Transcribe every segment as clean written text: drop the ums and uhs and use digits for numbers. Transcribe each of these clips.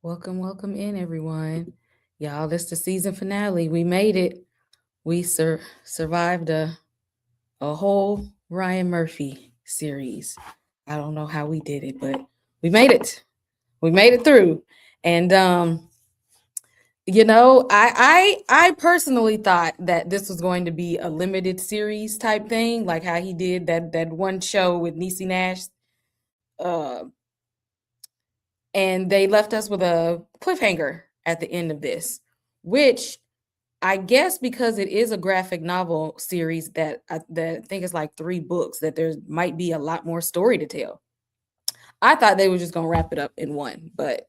Welcome in, everyone. Y'all, this the season finale. We made it. We survived a whole Ryan Murphy series. I don't know how we did it, but we made it. We made it through. And I personally thought that this was going to be a limited series type thing, like how he did that one show with Niecy Nash. Uh, and they left us with a cliffhanger at the end of this, which I guess because it is a graphic novel series that I think it's like 3 books, that there might be a lot more story to tell. I thought they were just gonna wrap it up in one, but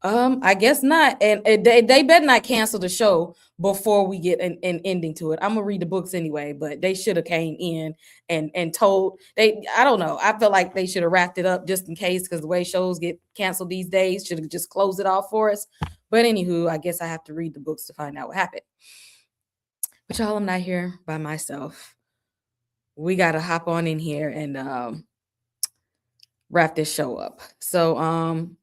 I guess not. And they better not cancel the show before we get an ending to it. I'm gonna read the books anyway, but they should have came in and told they. I don't know. I feel like they should have wrapped it up just in case, because the way shows get canceled these days, should have just closed it off for us. But anywho, I guess I have to read the books to find out what happened. But y'all, I'm not here by myself. We gotta hop on in here and wrap this show up. So I'm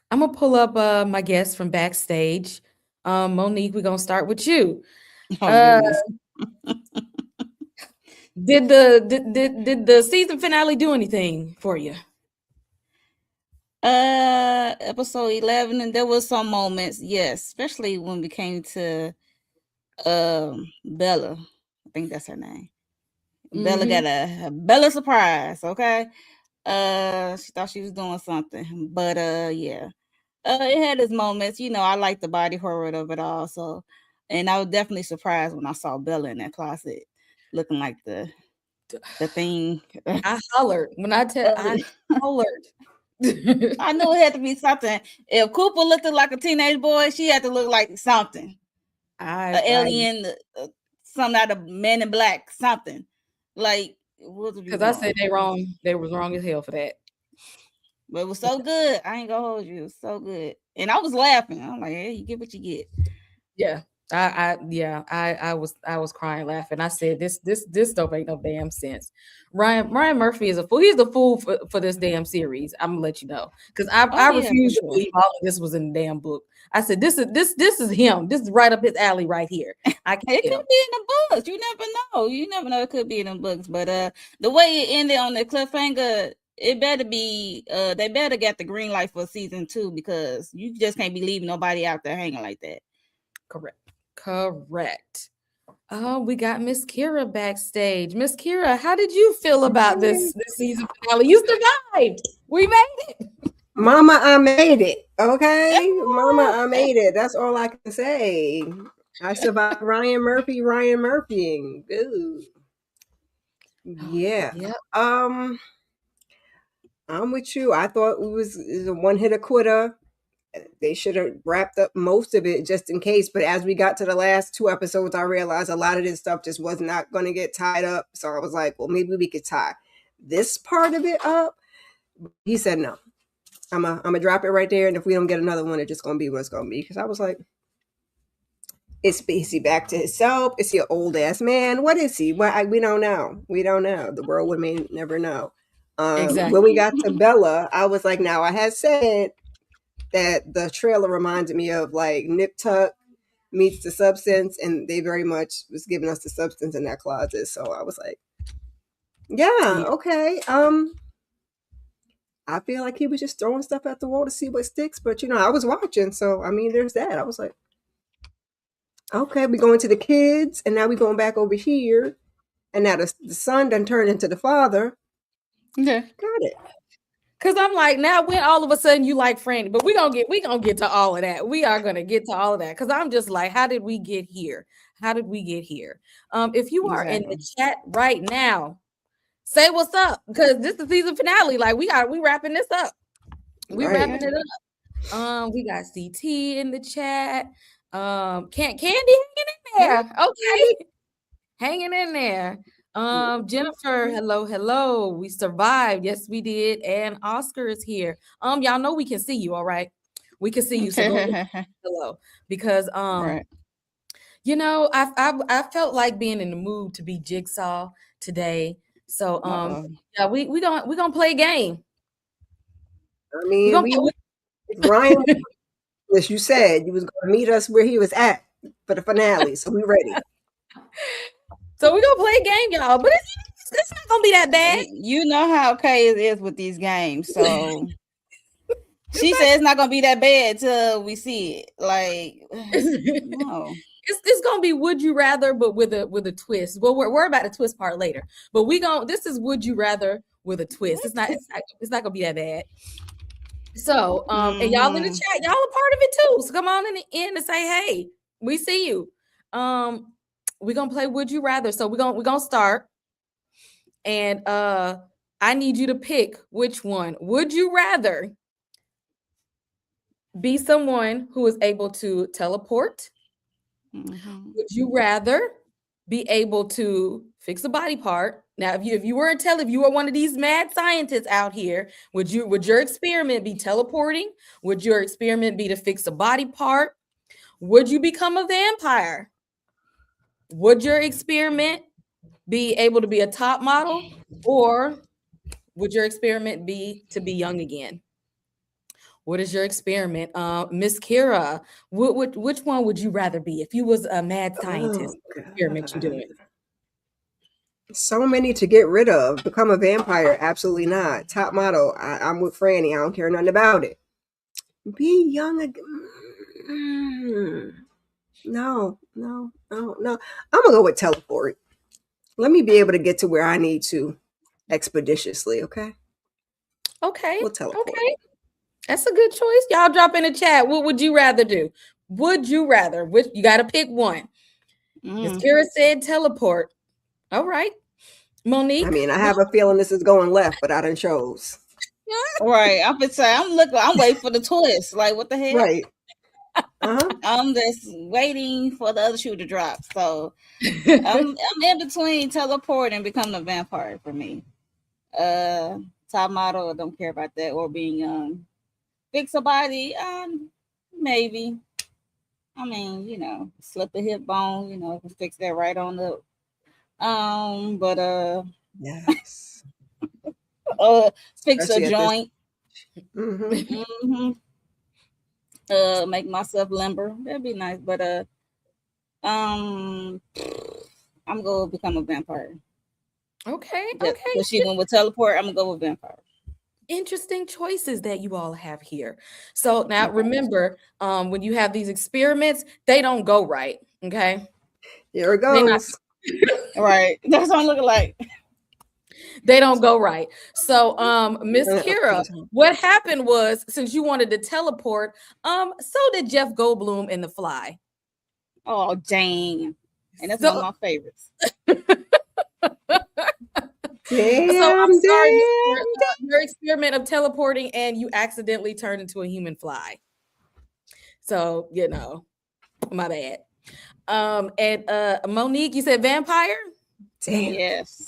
gonna pull up my guests from backstage. Monique, we're gonna start with you. Oh Uh, goodness. did the season finale do anything for you? Episode 11, and there was some moments, yes, especially when we came to Bella. I think that's her name. Bella Mm-hmm. got a Bella surprise, okay? She thought she was doing something, but yeah. It had its moments, I like the body horror of it all, so and I was definitely surprised when I saw Bella in that closet looking like the thing. I hollered when I hollered. I knew it had to be something. If Cooper looked like a teenage boy, she had to look like something. An I alien, something out of Men in Black, something. Like, what would be because I said wrong? they wrong. They was wrong as hell for that. But it was so good. I ain't gonna hold you. It was so good. And I was laughing. I'm like, hey, you get what you get. Yeah. I was crying laughing. I said this don't make no damn sense. Ryan Murphy is a fool. He's the fool for this damn series. I'm gonna let you know, because Oh I yeah, for refuse to sure. believe all of this was in the damn book. I said this is him. This is right up his alley right here. I can It could tell. be in the books. You never know. You never know. It could be in the books. But the way it ended on the cliffhanger, it better be. They better get the green light for season 2, because you just can't be leaving nobody out there hanging like that. Correct. Oh, we got Miss Kira backstage. Miss Kira, how did you feel about Hey, this season finale? You survived. We made it. Mama, I made it. Okay, Mama, I made it. That's all I can say. I survived Ryan Murphy, Ryan Murphying. Ooh. Yeah. Yep. Um, I'm with you. I thought it was a one hit quitter. They should have wrapped up most of it just in case. But as we got to the last 2 episodes, I realized a lot of this stuff just was not going to get tied up. So I was like, well, maybe we could tie this part of it up. He said no. I'm gonna drop it right there, and if we don't get another one, it's just gonna be what it's gonna be. Because I was like, is he back to himself? Is he an old ass man? What is he? Well, we don't know. We don't know. The world may never know. When we Exactly. got to Bella, I was like, now I had said that the trailer reminded me of like Nip Tuck meets the substance, and they very much was giving us the substance in that closet. So I was like, yeah, Yeah. okay. I feel like he was just throwing stuff at the wall to see what sticks, but I was watching, so I mean, there's that. I was like, okay, we going to the kids, and now we going back over here, and now the son done turned into the father. Okay. Got it. Cause I'm like, now when all of a sudden you like Franny, but we gonna get to all of that. We are gonna get to all of that. Cause I'm just like, how did we get here? How did we get here? If you are in the Exactly. chat right now, say what's up. Because this is the season finale. Like we wrapping this up. We Right. wrapping Okay. it up. We got CT in the chat. Candy hanging in there. Okay. Hanging in there. Jennifer, hello. We survived. Yes, we did. And Oscar is here. Y'all know we can see you, all right? We can see you. So go ahead. Hello. Because Right. I felt like being in the mood to be Jigsaw today. So Uh-oh. yeah, we gonna play a game. I We're mean, gonna we play, Ryan, as you said, you was going to meet us where he was at for the finale, so we ready. So we're gonna play a game, y'all, but it's not gonna be that bad. You know how Kay is with these games, so she said it's not gonna be that bad till we see it. Like, no. It's gonna be would you rather, but with a twist. Well, we're about the twist part later, but this is would you rather with a twist. It's not gonna be that bad. So and y'all in the chat, y'all a part of it too. So come on in the end and say, hey, we see you. We're gonna play would you rather. So we're gonna start, and I need you to pick which one. Would you rather be someone who is able to teleport? Would you rather be able to fix a body part? Now, if you were one of these mad scientists out here, would your experiment be teleporting? Would your experiment be to fix a body part? Would you become a vampire? Would your experiment be able to be a top model, or would your experiment be to be young again? What is your experiment? Miss Kira, which one would you rather be if you was a mad scientist? Experiment you doing? So many to get rid of. Become a vampire? Absolutely not. Top model? I'm with Franny. I don't care nothing about it. Be young again? No. I'm gonna go with teleport. Let me be able to get to where I need to expeditiously. Okay. We'll teleport. Okay. That's a good choice. Y'all drop in the chat. What would you rather do? Would you rather? You got to pick one. Miss Kira said teleport. All right. Monique? I mean, I have a feeling this is going left, but I done chose. Right. I'm waiting for the twist. Like, what the hell? Right. I'm just waiting for the other shoe to drop. So I'm in between teleport and becoming a vampire for me. Top model, I don't care about that, or being young. Fix a body, maybe. I mean, slip a hip bone, fix that right on up. But yes. Fix a joint. Make myself limber. That'd be nice. But I'm gonna become a vampire. Okay. So she went with teleport. I'm gonna go with vampire. Interesting choices that you all have here. So now remember, when you have these experiments, they don't go right. Okay. Here it goes. Right. That's what I'm looking like. They don't go right. So Miss Kira, what happened was, since you wanted to teleport, so did Jeff Goldblum in The Fly. Oh, dang. And that's one of my favorites. So I'm sorry, your experiment of teleporting and you accidentally turned into a human fly. So, my bad. And Monique, you said vampire? Damn. Yes.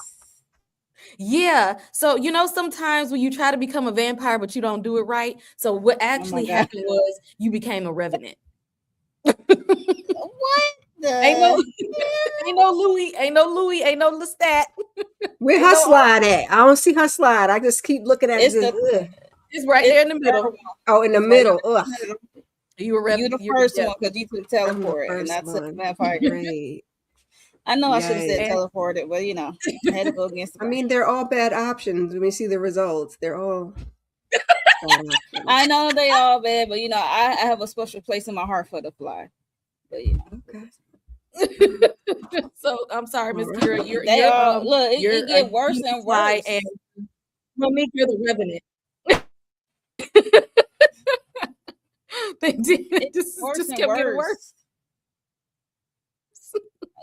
Yeah. So, sometimes when you try to become a vampire, but you don't do it right. So what actually happened was you became a revenant. What? Ain't no Louis, ain't no Lestat. Where her slide at? I don't see her slide. I just keep looking at it. It's right there in the middle. Oh, in the middle. Ugh. You were the first one because you took teleport, and that's a vampire. Great. I know I should have said teleported, but I had to go against. I mean, they're all bad options. When we see the results, they're all. I know they all bad, but I have a special place in my heart for The Fly. But okay. So I'm sorry, Miss Kira. It get worse and worse. And Monique, you're the revenant. They just kept getting worse.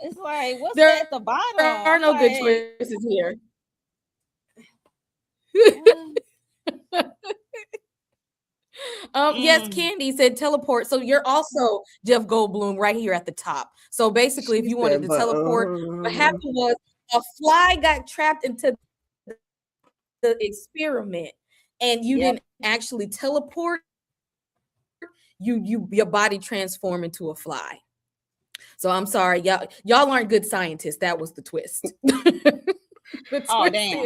It's like, what's that at the bottom? There are no good choices here. Yes, Candy said teleport. So you're also Jeff Goldblum right here at the top. So basically, if you wanted to teleport, what happened was a fly got trapped into the experiment, and you didn't actually teleport. Your body transformed into a fly. So I'm sorry, y'all aren't good scientists. That was the twist. Oh damn!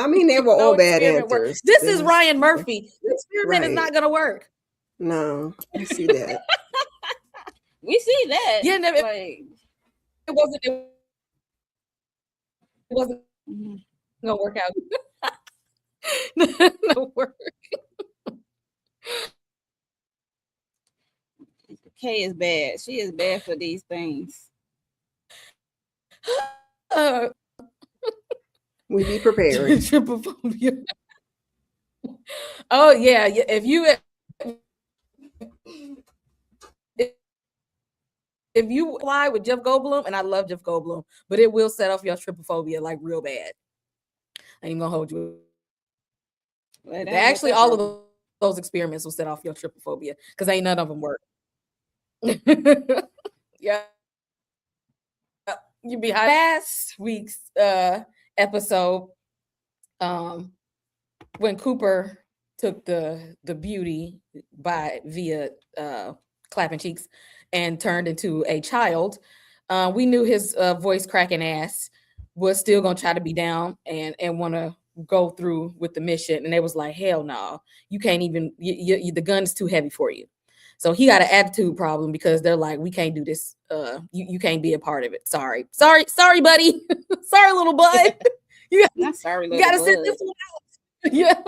I mean, they were No all bad experiment work. answers. This is Ryan Murphy. The experiment is Right. not gonna work. No, I see that. We see that. Yeah, no, Like, it wasn't mhm. gonna work out. No work. Kay is bad. She is bad for these things. We be prepared. Trypophobia. Oh yeah, if you fly with Jeff Goldblum, and I love Jeff Goldblum, but it will set off your trypophobia like real bad. I ain't gonna hold you. Like, Actually, all of those experiments will set off your trypophobia because ain't none of them work. Yeah. You be last week's episode, when Cooper took the beauty via clapping cheeks and turned into a child, we knew his voice cracking ass was still gonna try to be down and want to go through with the mission, and they was like, hell no, you can't even, the gun's too heavy for you. So he got an attitude problem because they're like, we can't do this. You can't be a part of it. Sorry, buddy. Sorry, little bud. Not sorry, you gotta sit this one out. Yeah.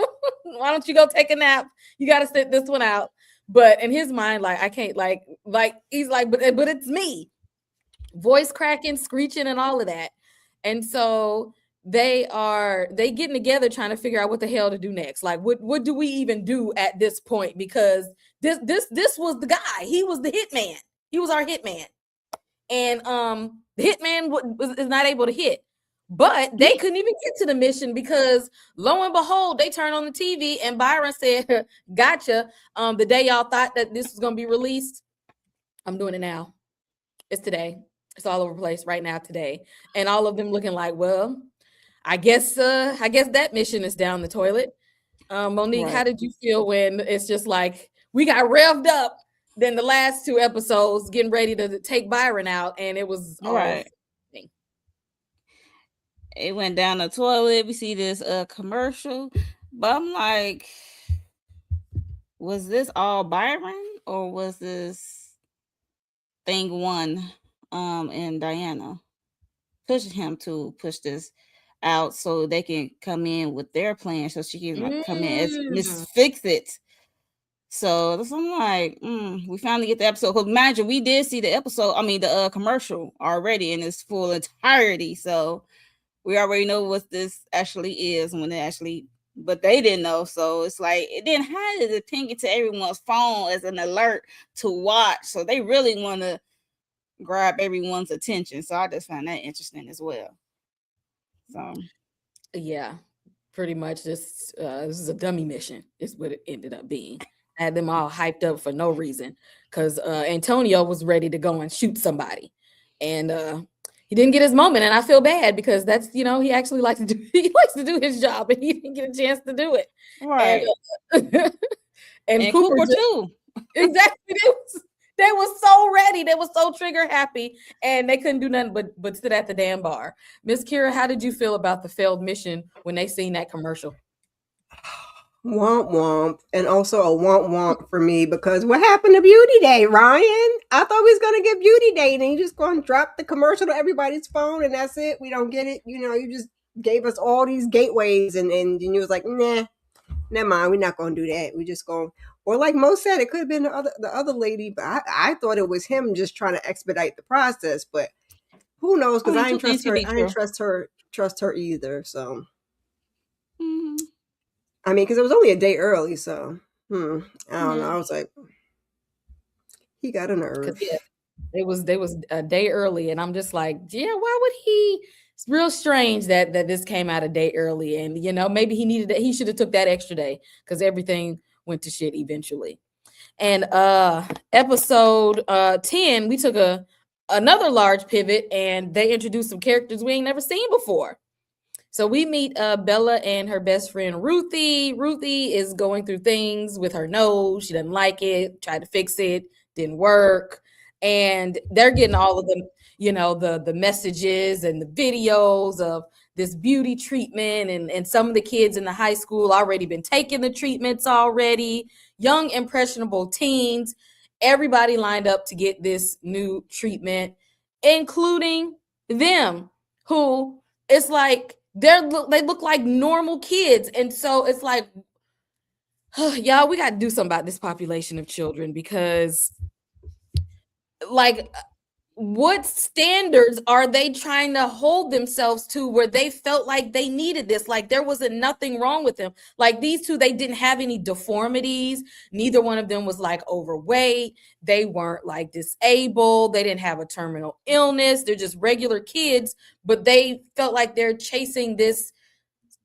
Why don't you go take a nap? You gotta sit this one out. But in his mind, like, I can't, like he's like, but it's me. Voice cracking, screeching, and all of that. And so they getting together trying to figure out what the hell to do next. Like, what do we even do at this point? Because this was the guy. He was the hitman. He was our hitman. And the hitman is not able to hit. But they couldn't even get to the mission because lo and behold, they turned on the TV and Byron said, gotcha. The day y'all thought that this was gonna be released, I'm doing it now. It's today. It's all over the place right now today. And all of them looking like, well, I guess that mission is down the toilet. Monique, Right. how did you feel when it's just like we got revved up? Then the last two episodes getting ready to take Byron out, and it was all Right. It went down the toilet. We see this commercial, but I'm like, was this all Byron or was this thing one and Diana pushing him to push this out so they can come in with their plan so she can come in as Miss Fix It. So I'm like, we finally get the episode. Because imagine we did see the episode, the commercial already in its full entirety. So we already know what this actually is when it actually, but they didn't know. So it's like, it didn't have to ping it to everyone's phone as an alert to watch. So they really want to grab everyone's attention. So I just find that interesting as well. So yeah, pretty much this is a dummy mission is what it ended up being. I had them all hyped up for no reason because Antonio was ready to go and shoot somebody, and he didn't get his moment, and I feel bad because that's, he actually likes to do his job, and he didn't get a chance to do it. Right. And Cooper too. Exactly. They were so ready. They were so trigger happy, and they couldn't do nothing but sit at the damn bar. Miss Kira, how did you feel about the failed mission when they seen that commercial? Womp womp, and also a womp womp for me because what happened to Beauty Day, Ryan? I thought we was gonna get Beauty Day, and then you just gonna drop the commercial to everybody's phone, and that's it. We don't get it. You just gave us all these gateways, and you was like, nah, never mind. We're not gonna do that. We just gonna, or like Mo said, it could have been the other lady, but I thought it was him just trying to expedite the process. But who knows? Because I didn't trust her. I didn't trust her either. So. Mm-hmm. I mean, because it was only a day early, so I don't know. I was like, he got a nerve. Yeah, they was a day early, and I'm just like, yeah, why would he? It's real strange that this came out a day early, and maybe he should have took that extra day because everything went to shit eventually. And episode 10, we took another large pivot, and they introduced some characters we ain't never seen before. So we meet Bella and her best friend, Ruthie. Ruthie is going through things with her nose. She doesn't like it, tried to fix it, didn't work. And they're getting all of them, the messages and the videos of this beauty treatment, and some of the kids in the high school already been taking the treatments already. Young impressionable teens, everybody lined up to get this new treatment, including them, who it's like they look like normal kids. And so it's like, y'all, we got to do something about this population of children, because like, what standards are they trying to hold themselves to where they felt like they needed this? Like, there wasn't nothing wrong with them. Like, these two, they didn't have any deformities. Neither one of them was like overweight. They weren't like disabled. They didn't have a terminal illness. They're just regular kids, but they felt like they're chasing this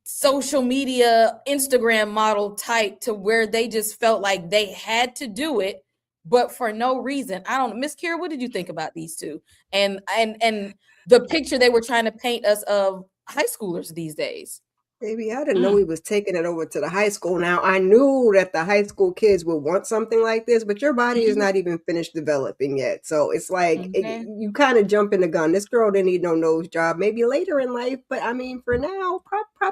social media Instagram model type, to where they just felt like they had to do it, but for no reason. I don't know. Miss Kira, what did you think about these two? And the picture they were trying to paint us of high schoolers these days. Baby, I didn't know he was taking it over to the high school. Now, I knew that the high school kids would want something like this, but your body is not even finished developing yet. So it's like, you kind of jump in the gun. This girl didn't need no nose job. Maybe later in life, but I mean, for now,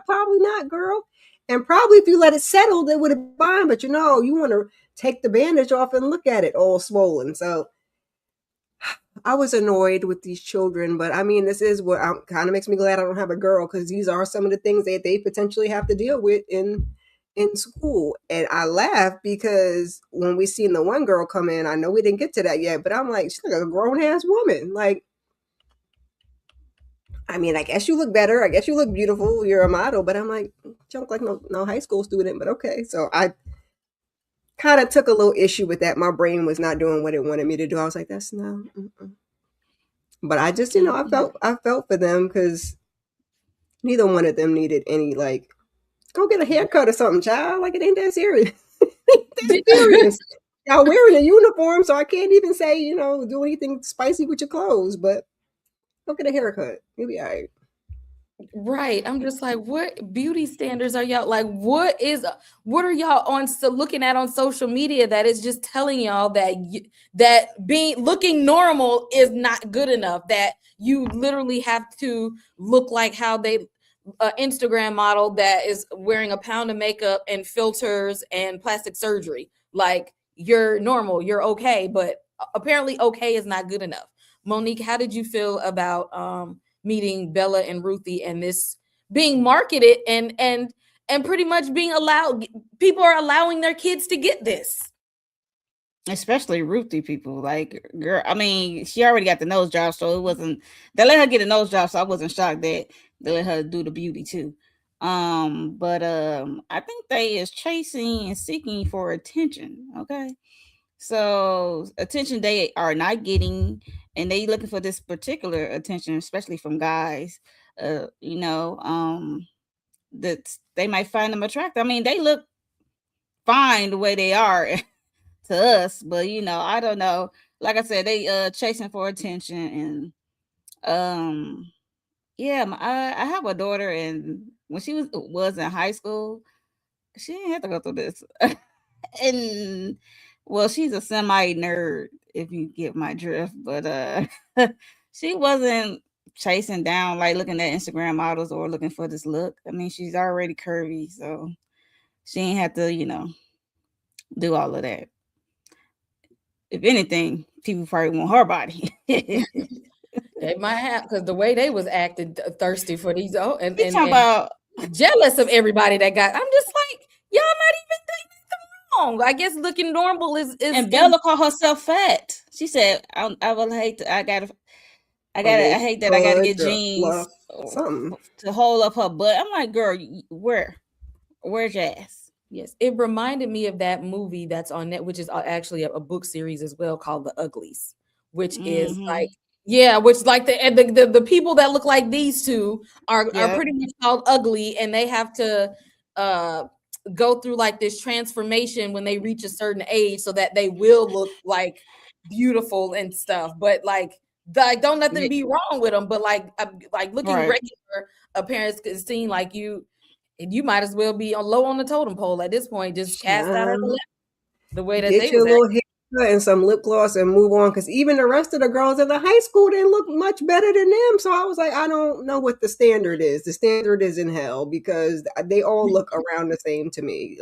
probably not, girl. And probably if you let it settle, it would have been fine. But you want to take the bandage off and look at it all swollen. So I was annoyed with these children, but I mean, this is what kind of makes me glad I don't have a girl, because these are some of the things that they potentially have to deal with in school. And I laugh because when we seen the one girl come in, I know we didn't get to that yet, but I'm like, she's like a grown ass woman. Like, I mean, I guess you look better. I guess you look beautiful. You're a model, but I'm like, you don't look like no high school student, but okay. So I kind of took a little issue with that. My brain was not doing what it wanted me to do. I was like, that's no. But I just, I felt for them, because neither one of them needed any, like, go get a haircut or something, child. Like, it ain't that serious. Serious. Y'all wearing a uniform, so I can't even say, do anything spicy with your clothes. But go get a haircut. You'll be all right. Right. I'm just like, what beauty standards are y'all like? What are y'all looking at on social media that is just telling y'all that looking normal is not good enough, that you literally have to look like how they Instagram model that is wearing a pound of makeup and filters and plastic surgery. Like, you're normal, you're okay, but apparently okay is not good enough. Monique, how did you feel about meeting Bella and Ruthie, and this being marketed and pretty much being allowed? People are allowing their kids to get this, especially Ruthie people. Like, girl, I mean, she already got the nose job, so it wasn't, they let her get a nose job, so I wasn't shocked that they let her do the beauty too. But I think they is chasing and seeking for attention. Okay, so attention they are not getting, and they looking for this particular attention, especially from guys. That they might find them attractive. I mean, they look fine the way they are to us, but I don't know. Like I said, they chasing for attention. And I have a daughter, and when she was in high school, she didn't have to go through this. And well, she's a semi nerd, if you get my drift, but she wasn't chasing down, like looking at Instagram models or looking for this look. I mean, she's already curvy, so she ain't have to, do all of that. If anything, people probably want her body. They might have, because the way they was acting thirsty for these, and about jealous of everybody that got. I'm just like, y'all not even doing anything wrong. I guess looking normal is. And Bella called herself fat. She said, "I will hate. I hate that I gotta get jeans to hold up her butt." I'm like, girl, where's your ass? Yes, it reminded me of that movie that's on net, which is actually a book series as well, called The Uglies, which is like, which like the people that look like these two are pretty much called ugly, and they have to go through like this transformation when they reach a certain age so that they will look like beautiful and stuff. But like don't nothing be wrong with them, but like looking regular appearance could seem like you might as well be low on the totem pole at this point, just cast out of the way that get they your was little hair and some lip gloss and move on. Because even the rest of the girls in the high school didn't look much better than them. So I was like, I don't know what the standard is. The standard is in hell because they all look around the same to me.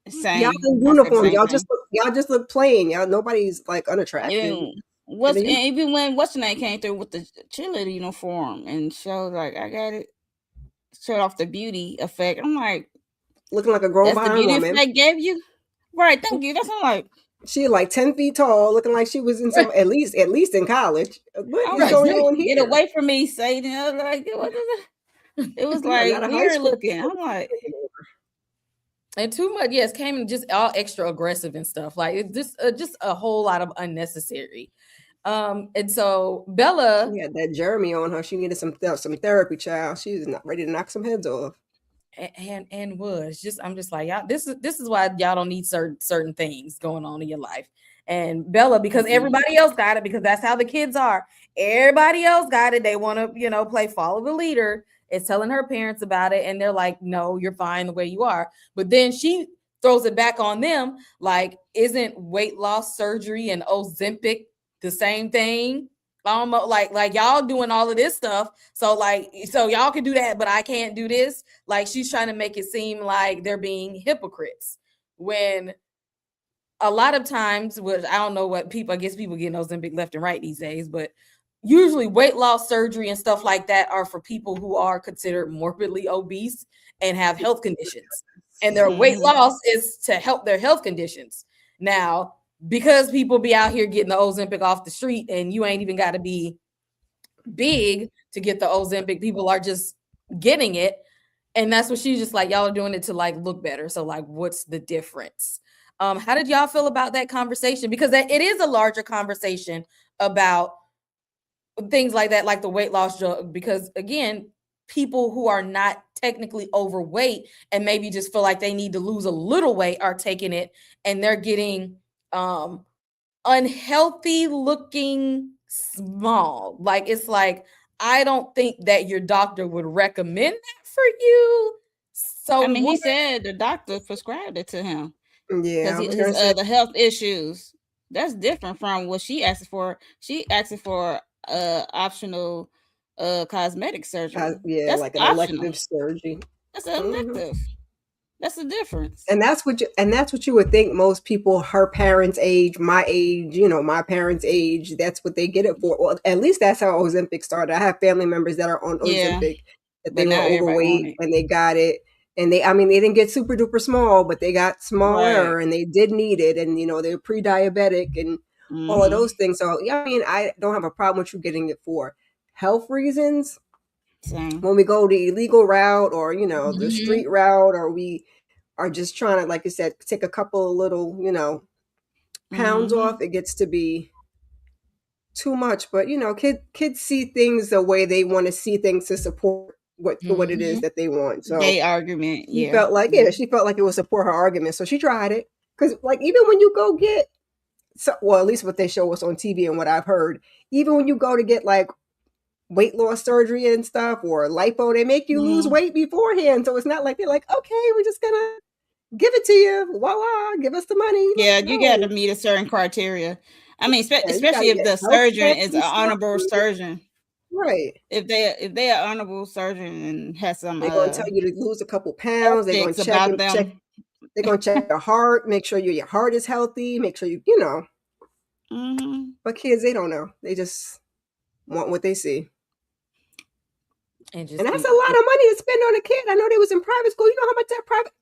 Same. Y'all in uniform. Y'all just look plain. Y'all nobody's like unattractive. Even when what's the name came through with the cheerleader uniform and showed like I got it, showed off the beauty effect. I'm like, looking like a grown that's the beauty woman. effect gave you, right? Thank you. That's I'm like. She like 10 feet tall, looking like she was in some at least in college. What is going on here? Get away from me, Satan! I was like, what is it? It was like weird looking. I'm like, and too much. Yes, came in just all extra aggressive and stuff. Like it's just a whole lot of unnecessary. And so Bella, she had that Jeremy on her. She needed some therapy, child. She was not ready to knock some heads off. And was just I'm just like, y'all, this is why y'all don't need certain things going on in your life. And Bella, because everybody else got it, because that's how the kids are. Everybody else got it. They want to, play follow the leader. It's telling her parents about it, and they're like, no, you're fine the way you are. But then she throws it back on them, like, isn't weight loss surgery and Ozempic the same thing? Almost like y'all doing all of this stuff, so y'all can do that, but I can't do this. Like she's trying to make it seem like they're being hypocrites when a lot of times, which I don't know what people, I guess people getting Ozempic left and right these days, but usually weight loss surgery and stuff like that are for people who are considered morbidly obese and have health conditions, and their weight loss is to help their health conditions. Now, because people be out here getting the Ozempic off the street and you ain't even got to be big to get the Ozempic, people are just getting it. And that's what she's just like, y'all are doing it to like look better. So like, what's the difference? How did y'all feel about that conversation? Because it is a larger conversation about things like that, like the weight loss drug, because again, people who are not technically overweight and maybe just feel like they need to lose a little weight are taking it, and they're getting unhealthy looking small. Like it's like, I don't think that your doctor would recommend that for you. So I mean, he said the doctor prescribed it to him. Yeah, because the health issues. That's different from what she asked for. She asked for optional cosmetic surgery. That's like an optional elective surgery. That's an elective. That's the difference. And that's what you would think most people her parents' age, my age, my parents' age, that's what they get it for. Well, at least that's how Ozempic started. I have family members that are on Ozempic that they were overweight and they got it. And they didn't get super duper small, but they got smaller and they did need it. And, they were pre-diabetic and all of those things. So, I don't have a problem with you getting it for health reasons. Same. When we go the illegal route or, the street route, or we are just trying to, like I said, take a couple of little, pounds off, it gets to be too much. But, kids see things the way they want to see things to support what it is that they want. So they argument. She felt like it would support her argument. So she tried it. Because like even when you go get at least what they show us on TV and what I've heard, even when you go to get like weight loss surgery and stuff or lipo, they make you lose weight beforehand. So it's not like they're like, okay, we're just gonna give it to you. Voila, give us the money. Yeah, you got to meet a certain criteria. I mean, especially if the surgeon is an honorable surgeon. Right. If they are honorable surgeon and has some, they're gonna tell you to lose a couple pounds. They're gonna check. They're gonna check your heart, make sure your heart is healthy, make sure But kids, they don't know. They just want what they see. And that's a lot of money to spend on a kid. I know they was in private school. You know how much that private?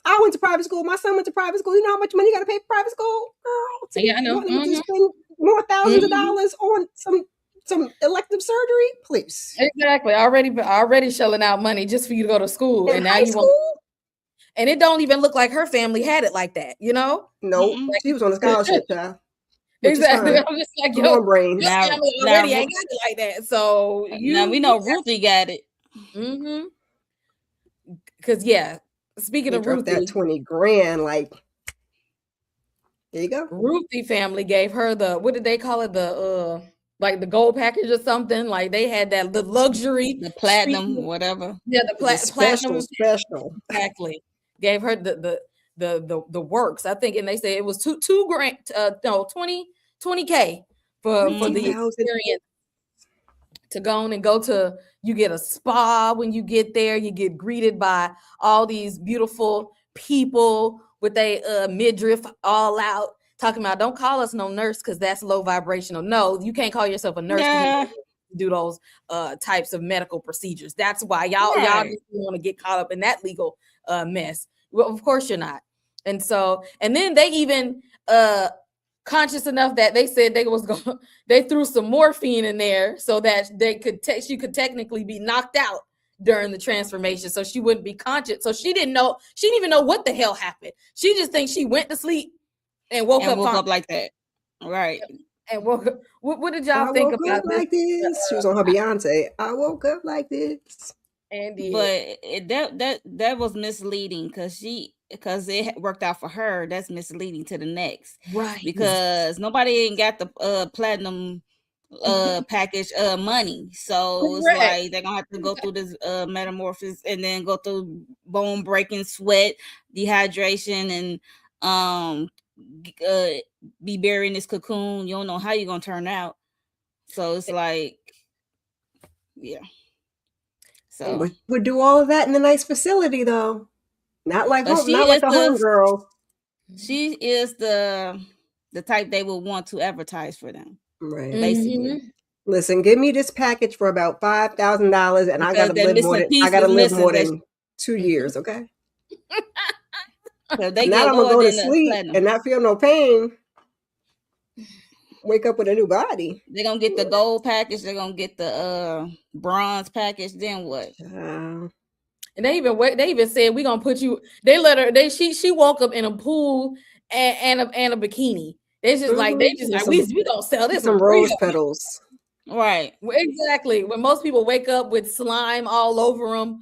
I went to private school. My son went to private school. You know how much money you got to pay for private school, girl? Yeah, I know. To spend more thousands of dollars on some elective surgery, please. Exactly. Already shelling out money just for you to go to school, and now you want. And it don't even look like her family had it like that, No, she was on a scholarship, child. Exactly. I'm just like, yo, brain. Now, already ain't got it like that. So now we know Ruthie got it. Because speaking of Ruthie, that $20,000, like there you go. Ruthie family gave her the, what did they call it? The like the gold package or something. Like they had the luxury, the platinum, whatever. Yeah, the platinum special. Exactly. Gave her the the works. I think, and they say it was two grand, no, 20K for the 20,000. experience to go on and go to. You get a spa when you get there. You get greeted by all these beautiful people with a midriff all out, talking about, don't call us no nurse because that's low vibrational. No, you can't call yourself a nurse. Yeah. Do those types of medical procedures. That's why y'all just want to get caught up in that legal mess. Well, of course you're not. And then they even conscious enough that they said they threw some morphine in there so that she could technically be knocked out during the transformation, so she wouldn't be conscious. So she didn't even know what the hell happened. She just thinks she went to sleep and woke up like that. Right. And woke up. What did y'all think about this? Like this? She was on her Beyonce. I woke up like this. But that was misleading because it worked out for her. That's misleading to the next, right? Because nobody ain't got the platinum package money, so it's like they're gonna have to go through this metamorphosis and then go through bone breaking, sweat, dehydration, and be buried in this cocoon. You don't know how you're gonna turn out, so it's like, yeah. So would do all of that in a nice facility, though. Not like a home girl. She is the type they would want to advertise for them, right? Basically. Mm-hmm. Listen, give me this package for about $5,000, and I gotta live more than 2 years, okay? So they now I'm gonna go to sleep and not feel no pain. Wake up with a new body. They're gonna get the gold package. They're gonna get the bronze package. Then what? And they even said, we're gonna put you. They let her. She woke up in a pool and a bikini. They just like we don't sell this. Some rose petals. Right. Exactly. When most people wake up with slime all over them,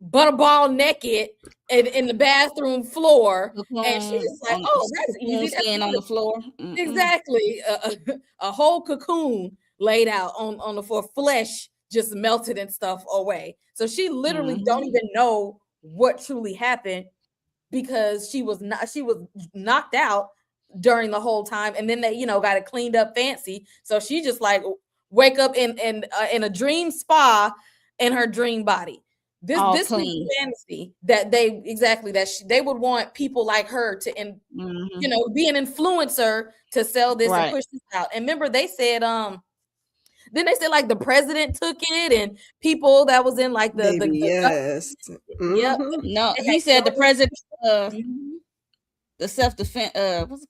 butterball naked in the bathroom floor, and she's just like, "Oh, that's easy." Skin on the floor. Exactly. A whole cocoon laid out on the floor, flesh just melted and stuff away. So she literally don't even know what truly happened because she was knocked out during the whole time, and then they got it cleaned up fancy. So she just like wake up in a dream spa in her dream body. This is fantasy that they would want people like her to be an influencer to sell this and push this out. And remember, they said then they said like the president took it and people that was in like the yes. Yep. No, he said the president the self-defense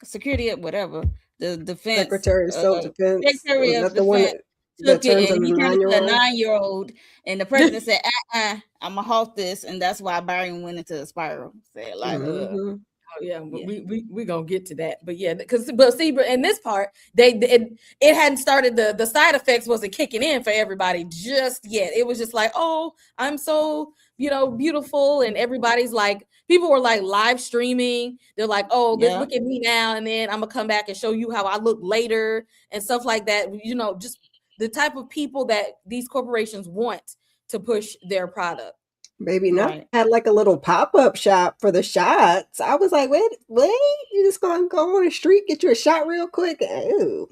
security or whatever, the defense secretary of self-defense. Secretary of defense took it and he turned it to a 9-year-old, and the president said, I'm gonna halt this, and that's why Byron went into a spiral. Said like, oh yeah, we gonna get to that, but yeah, but in this part, it hadn't started. The side effects wasn't kicking in for everybody just yet. It was just like, oh, I'm so beautiful, and everybody's like, people were like live streaming. They're like, oh, look at me now, and then I'm gonna come back and show you how I look later and stuff like that. Just the type of people that these corporations want to push their product. Baby, had like a little pop-up shop for the shots. I was like, wait, you just gonna go on the street, get you a shot real quick? Ew.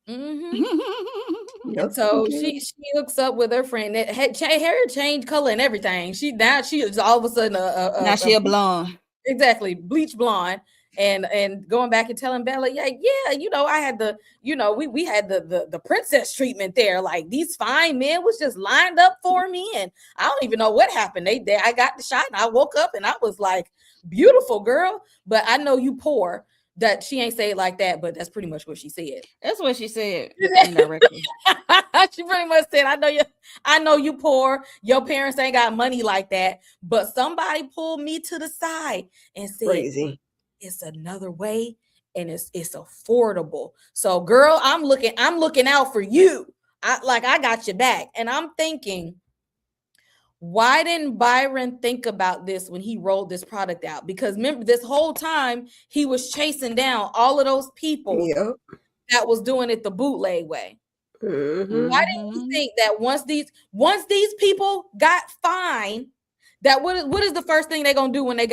And so she hooks up with her friend that had hair changed color and everything. She is all of a sudden now she a blonde. Exactly, bleach blonde. And going back and telling Bella, I had we had the princess treatment there. Like these fine men was just lined up for me, and I don't even know what happened. I got the shot, and I woke up, and I was like, beautiful girl. But I know you poor. That she ain't say it like that, but that's pretty much what she said. That's what she said. She pretty much said, I know you poor. Your parents ain't got money like that, but somebody pulled me to the side and said, crazy. It's another way, and it's affordable. So, girl, I'm looking out for you. I got your back. And I'm thinking, why didn't Byron think about this when he rolled this product out? Because remember, this whole time he was chasing down all of those people that was doing it the bootleg way. Why didn't you think that once these people got fined, That what is the first thing they gonna do when they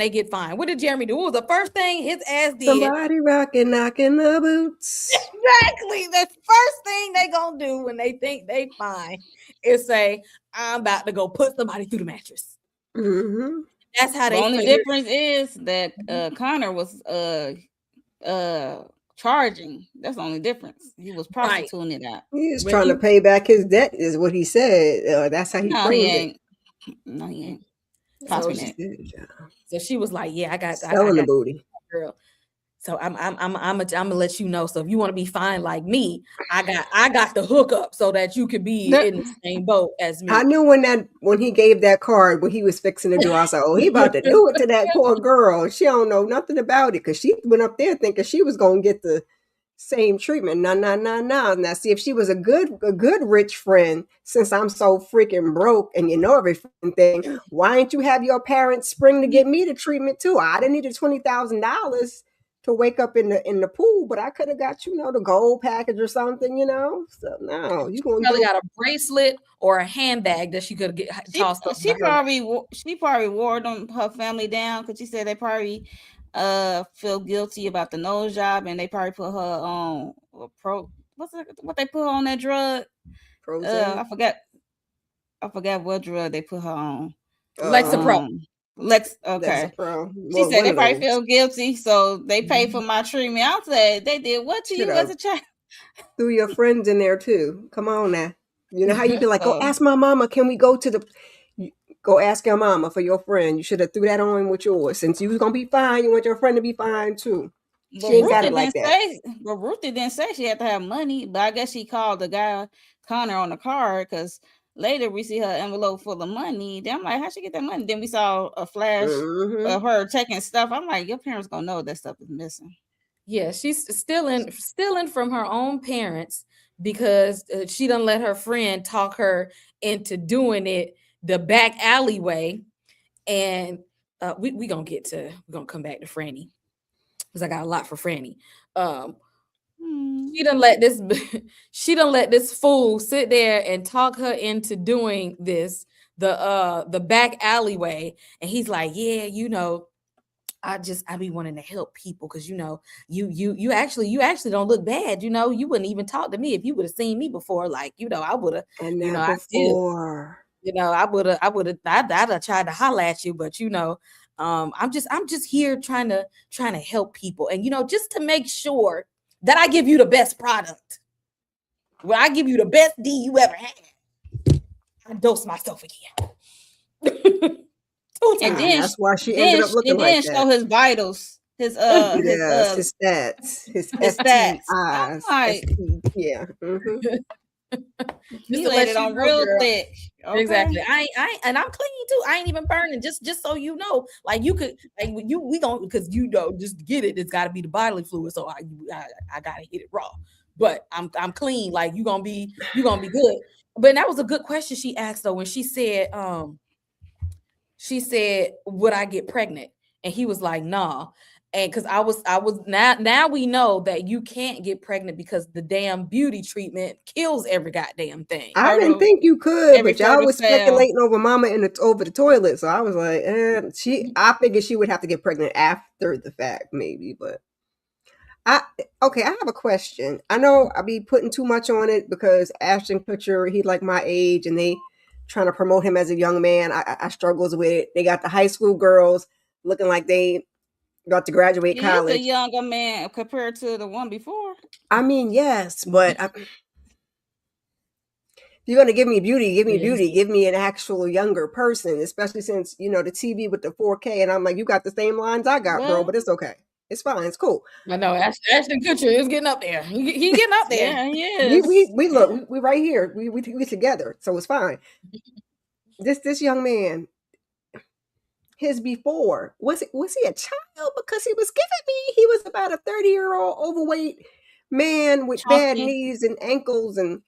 get fined? What did Jeremy do? What was the first thing his ass did? Somebody rocking, knocking the boots. Exactly. The first thing they gonna do when they think they fine is say, "I'm about to go put somebody through the mattress." Mm-hmm. That's how The they only figure. difference is that Connor was charging. That's the only difference. He was prostituting it out. He's When trying to pay back his debt, is what he said. That's how he No, framed he it. ain't. No, he ain't. So Toss me that. So she was like, "Yeah, I got selling the booty, girl." So I'm gonna let you know. So if you want to be fine like me, I got the hookup so that you could be in the same boat as me. I knew when he gave that card, what he was fixing to do. I was like, oh, he about to do it to that poor girl. She don't know nothing about it because she went up there thinking she was gonna get the same treatment. No. Now see if she was a good rich friend, since I'm so freaking broke and you know everything, why didn't you have your parents spring to get me the treatment too? I didn't need the $20,000 to wake up in the pool, but I could have got, the gold package or something, So no, you gonna probably got a bracelet or a handbag that she could get tossed up. She probably wore them her family down because she said they probably feel guilty about the nose job, and they probably put her on what they put her on that drug. I forgot what drug they put her on. Lexapro. Okay. She said they probably feel guilty, so they paid for my treatment. I said they did what to you as a child? Threw your friends in there too. Come on now. You know how you be like, go ask my mama, can we go to go ask your mama for your friend. You should have threw that on with yours. Since you was gonna be fine, you want your friend to be fine too. She ain't got it like that. But Ruthie didn't say she had to have money, but I guess she called the guy Connor on the card because later we see her envelope full of money. Then I'm like, how'd she get that money? Then we saw a flash of her checking stuff. I'm like, your parents gonna know that stuff is missing. Yeah, she's stealing from her own parents because she done let her friend talk her into doing it the back alleyway. And we're gonna come back to Franny because I got a lot for Franny. She done let this fool sit there and talk her into doing this the back alleyway, and he's like, yeah, I be wanting to help people because you actually don't look bad. You wouldn't even talk to me if you would have seen me before. Like, I would have, before. I'd have tried to holler at you, but I'm just here trying to help people, and just to make sure that I give you the best product. When I give you the best D you ever had, I dose myself again. And then that's why she ended up looking like that. Show his vitals, his stats, his STIs. Yeah. He laid it on real thick. Okay? Exactly. I and I'm clean too. I ain't even burning. Just so you know, like you could, like we don't, because just get it. It's got to be the bodily fluid. So I gotta hit it raw. But I'm clean. Like you gonna be good. But that was a good question she asked though when she said would I get pregnant? And he was like, nah. And because I was now we know that you can't get pregnant because the damn beauty treatment kills every goddamn thing. I didn't think you could, but y'all was speculating over mama over the toilet. So I was like, I figured she would have to get pregnant after the fact, maybe. But I have a question. I know I be putting too much on it because Ashton Kutcher, he like my age, and they trying to promote him as a young man. I struggles with it. They got the high school girls looking like they about to graduate college. He's a younger man compared to the one before. I mean, yes, but if you're gonna give me beauty, give me an actual younger person, especially since the TV with the 4K, and I'm like, you got the same lines I got, bro, but it's okay. It's fine. It's cool. I know Ashton Kutcher is getting up there. He's getting up there. Yeah, he is. We look, we right here. We together, so it's fine. This young man, his before was he a child? Because he was about a 30-year-old overweight man with bad knees and ankles, and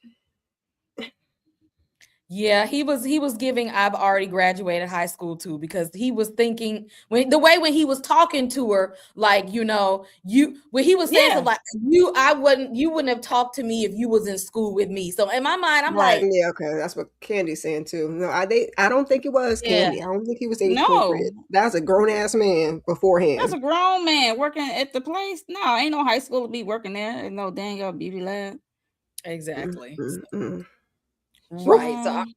Yeah, he was giving I've already graduated high school too, because he was thinking when he was talking to her, like, when he was saying Yeah. something like you wouldn't have talked to me if you was in school with me. So in my mind, I'm Right. like, Yeah, okay, that's what Candy's saying too. No, I don't think it was Yeah. Candy. I don't think he was age No. appropriate. That was a grown ass man That's beforehand. a grown man working at the place. No, ain't no high school to be working there. Ain't no dang old beauty lab. exactly. Mm-mm. Right. So Not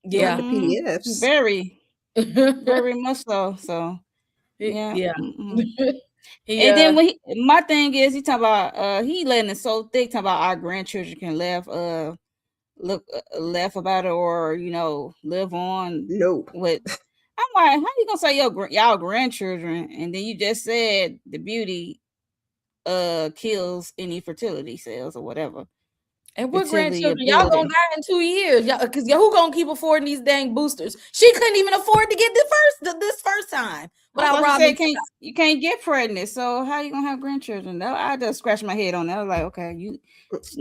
yeah. the PDFs. Very, very much so. So yeah. Yeah. He And then when my thing is, he talking about he letting it so thick, talking about our grandchildren can laugh about it, or live on No. with. I'm like, how you gonna say y'all grandchildren, and then you just said the beauty kills any fertility cells or whatever. And what Fertility grandchildren? Y'all gonna ability. die in 2 years. Y'all, because who gonna keep affording these dang boosters? She couldn't even afford to get this first time without robbing. You can't get pregnant, so how you gonna have grandchildren? I just scratched my head on that. I was like, okay,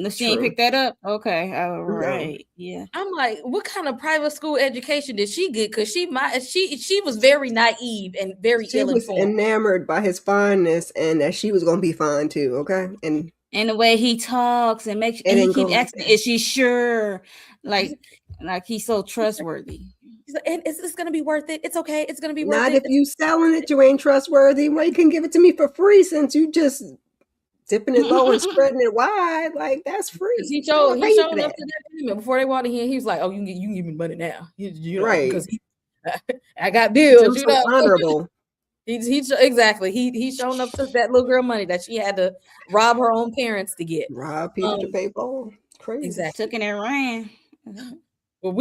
she ain't picked that up. Okay, all right, yeah. I'm like, what kind of private school education did she get? Because she was very naive and very ill-informed. She was enamored by his fineness and that she was gonna be fine too. Okay, and the way he talks and he keep asking, is she sure? Like he's so trustworthy. He's like, it's gonna be worth it. It's okay. It's gonna be worth not it. if you selling it, you ain't trustworthy. Well, you can give it to me for free since you just dipping it low and spreading it wide. Like, that's free. He showed up to that payment before they walked in here. He was like, "Oh, you can give me money now." Right? Because I got bills. Honorable. Exactly. He shown up to that little girl money that she had to rob her own parents to get. Rob Peter to pay Paul. Crazy. Exactly. Took it and ran. Well,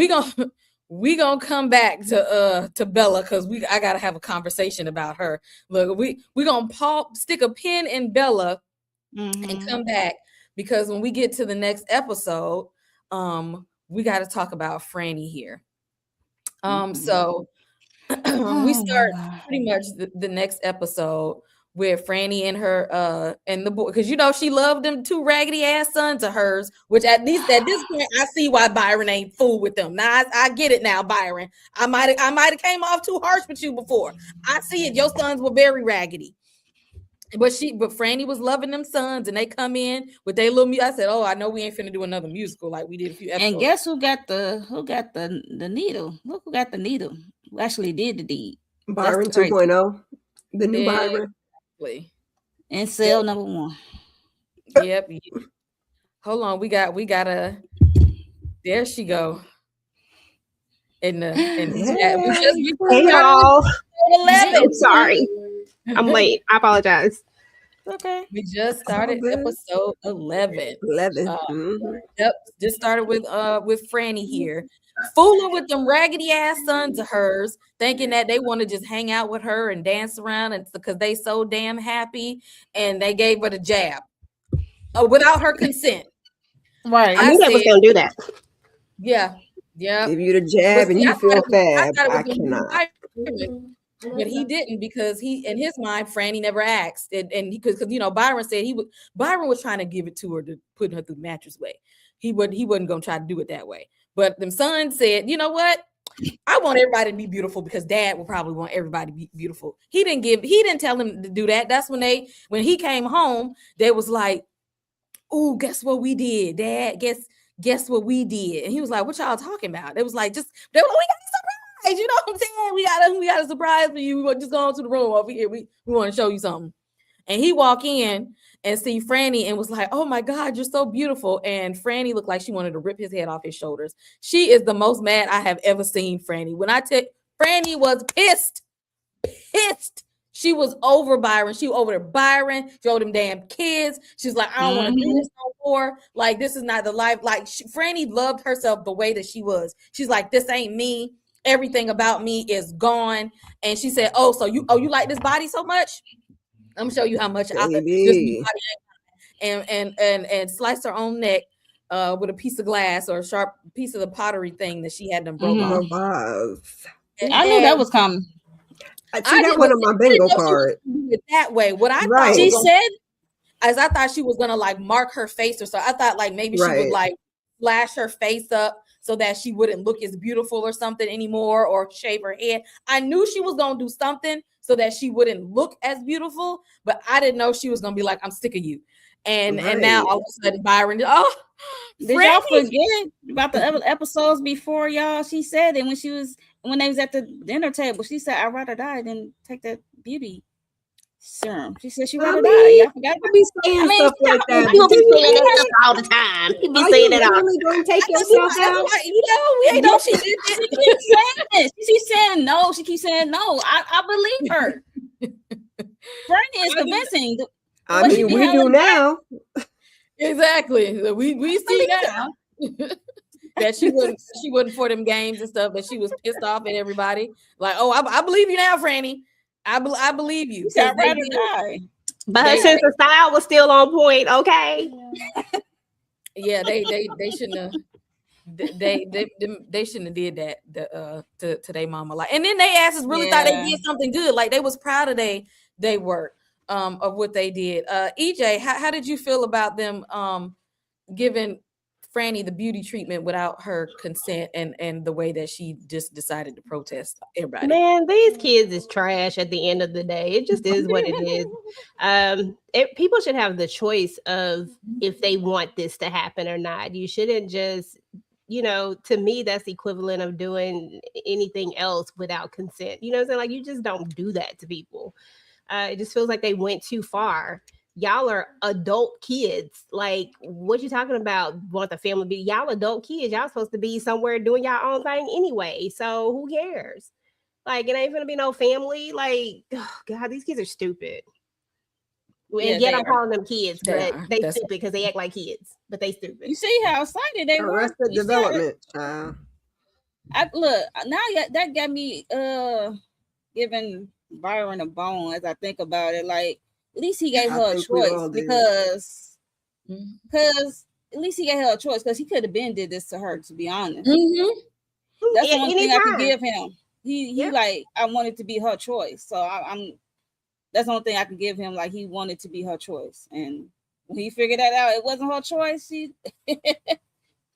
we gonna come back to Bella, because I gotta have a conversation about her. Look, we gonna stick a pin in Bella and come back, because when we get to the next episode, we got to talk about Franny here. So we start pretty much the next episode with Franny and her and the boy, because she loved them two raggedy ass sons of hers, which at least at this point I see why Byron ain't fool with them. Now I get it now, Byron. I might have came off too harsh with you before. I see it. Your sons were very raggedy. But Franny was loving them sons, and they come in with their little music. I said, "Oh, I know we ain't finna do another musical like we did a few episodes." And guess who got the needle? Look who got the needle. Who actually did the deed? Byron 2.0. The new Byron. And cell number 1. Yep. Hold on, we gotta. There she go. We hey y'all. 11. I'm sorry. I'm late. I apologize. Okay. We just started episode 11. 11. Yep. Just started with Franny here, fooling with them raggedy ass sons of hers, thinking that they want to just hang out with her and dance around, and because they so damn happy, and they gave her the jab without her consent. Right. I knew they was gonna do that. Yeah. Yeah. Give you the jab and you feel fab. I cannot. But he didn't, because in his mind, Franny never asked, and because Byron said Byron was trying to give it to her to put her through the mattress way. He wasn't gonna try to do it that way. But them sons said, you know what? I want everybody to be beautiful, because Dad will probably want everybody to be beautiful. He didn't tell him to do that. That's when he came home, they was like, "Ooh, guess what we did, Dad? Guess what we did?" And he was like, "What y'all talking about?" It was like, we got a surprise. You know what I'm saying? We got a surprise for you. We just go into the room over here. We want to show you something. And he walk in and see Franny and was like, "Oh my God, you're so beautiful." And Franny looked like she wanted to rip his head off his shoulders. She is the most mad I have ever seen Franny. Franny was pissed. She was over Byron. She was over Byron. She over them damn kids. She's like, "I don't want to do this no more. Like, this is not the life." Like, Franny loved herself the way that she was. She's like, "This ain't me. Everything about me is gone." And she said, "Oh, so you like this body so much? I'm gonna show you how much this body ain't." And sliced her own neck with a piece of glass or a sharp piece of the pottery thing that she had them broke off. I knew that was coming. I see that one on my bingo card. That way, what I thought she said, as I thought she was gonna like mark her face or so. I thought like maybe she would like flash her face up so that she wouldn't look as beautiful or something anymore, or shave her head. I knew she was gonna do something so that she wouldn't look as beautiful, but I didn't know she was gonna be like, I'm sick of you. And now all of a sudden Byron, did y'all forget about the other episodes before, y'all? She said it when they was at the dinner table. She said, I'd rather die than take that beauty serum. She said she'd rather die. Y'all forgot to be saying stuff like that. People be saying that stuff all the time. People be saying that all. Really going to take yourself out? We ain't know she did this. She keeps saying this. She keeps saying no. She keeps saying no. I believe her. Franny is convincing. I mean, we do now. Exactly. We see now that she wasn't for them games and stuff, but she was pissed off at everybody. Like, oh, I believe you now, Franny. I believe you. I'd rather die. But her sense of style was still on point, okay? Yeah, they shouldn't have. They shouldn't have did that to their mama. Like, and then they asses really thought they did something good. Like, they was proud of they work of what they did. EJ, how did you feel about them giving Franny the beauty treatment without her consent, and the way that she just decided to protest everybody? Man, these kids is trash at the end of the day. It just is what it is. People should have the choice of if they want this to happen or not. You shouldn't just, to me, that's the equivalent of doing anything else without consent. You know what I'm saying? Like, you just don't do that to people. It just feels like they went too far. Y'all are adult kids. Like, what you talking about? Want the family to be? Y'all adult kids. Y'all supposed to be somewhere doing y'all own thing anyway. So who cares? Like, it ain't gonna be no family. Like, oh God, these kids are stupid. And yet I'm calling them kids, but they stupid because they act like kids, but they stupid. You see how excited they were? Arrested Development. Look, now that got me giving Byron a bone as I think about it. Like, at least he gave her a choice because at least he gave her a choice because he could have been did this to her, to be honest. Mm-hmm. That's the only thing I could give him. He like, I wanted to be her choice. So that's the only thing I can give him. Like, he wanted to be her choice. And when he figured that out, it wasn't her choice. He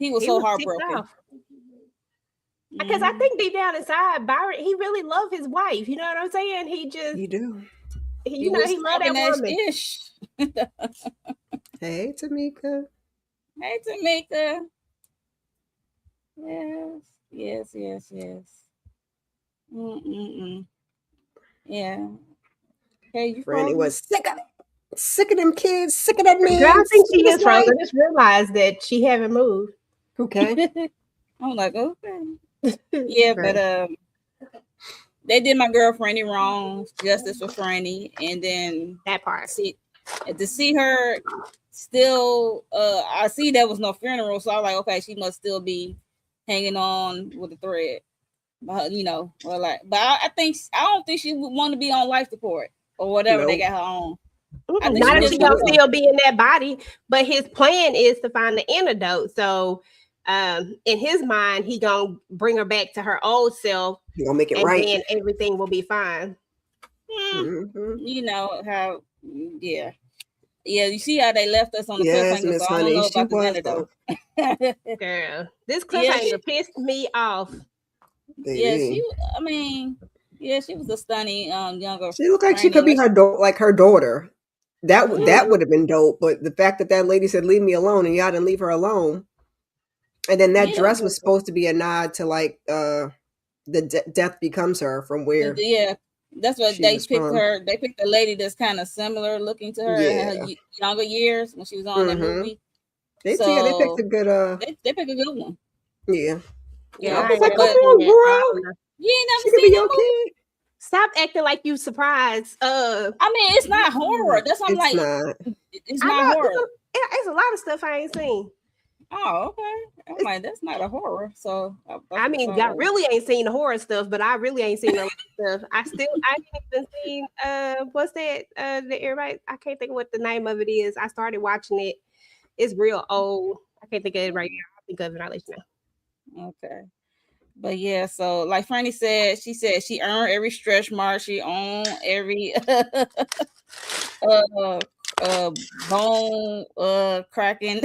was so heartbroken. Because I think deep down inside, Byron, he really loved his wife. You know what I'm saying? He do. He loved that woman. Hey, Tamika. Hey, Tamika. Yes. Yeah. Hey, Franny was sick of it. Sick of them kids. Sick of that man. I think she is frozen. I just realized that she haven't moved. Okay. I'm like, okay. Yeah, but they did my girl Franny wrong. Justice for Franny, and then that part. To see her still, I see there was no funeral, so I was like, okay, she must still be hanging on with a thread. But I don't think she would want to be on life support or whatever they got her on. Not if she gonna still be in that body. But his plan is to find the antidote. So in his mind, he gonna bring her back to her old self. He gonna make it right, and everything will be fine. Mm-hmm. You know how, yeah. You see how they left us on the cliffhanger. So I don't know about the antidote. Girl, this cliffhanger pissed me off. She was a stunning younger. She looked like she could be her daughter. That would have been dope. But the fact that lady said, "Leave me alone," and y'all didn't leave her alone. And then that dress was supposed to be a nod to like the Death Becomes Her from where. Yeah, that's what they picked her. They picked a lady that's kind of similar looking to her in her younger years when she was on that movie. They picked a good. They picked a good one. Yeah. Yeah, I was like, come on, girl. You ain't never she could seen be that movie? Stop acting like you surprised. I mean, it's not horror. That's what I'm like. It's not horror. It's a lot of stuff I ain't seen. Oh, okay. I'm like, that's not a horror. So I mean, y'all really ain't seen the horror stuff, but I really ain't seen the stuff. I ain't even seen what's that? Everybody, I can't think of what the name of it is. I started watching it. It's real old. I can't think of it right now. I'll think of it. I'll let you know. Okay. But yeah, so like Franny said, she earned every stretch mark. She owned every bone cracking.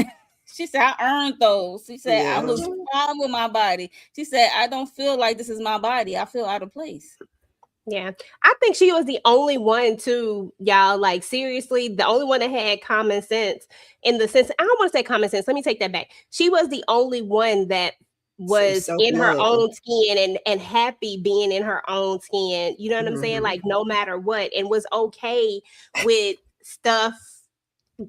She said, I earned those. She said, I Yeah. was fine with my body. She said, I don't feel like this is my body. I feel out of place. Yeah. I think she was the only one too, y'all. Like, seriously, the only one that had common sense, in the sense, I don't want to say common sense. Let me take that back. She was the only one that was in her Self-love. own skin and happy being in her own skin. You know what I'm saying? Mhm. Like, no matter what, and was okay with stuff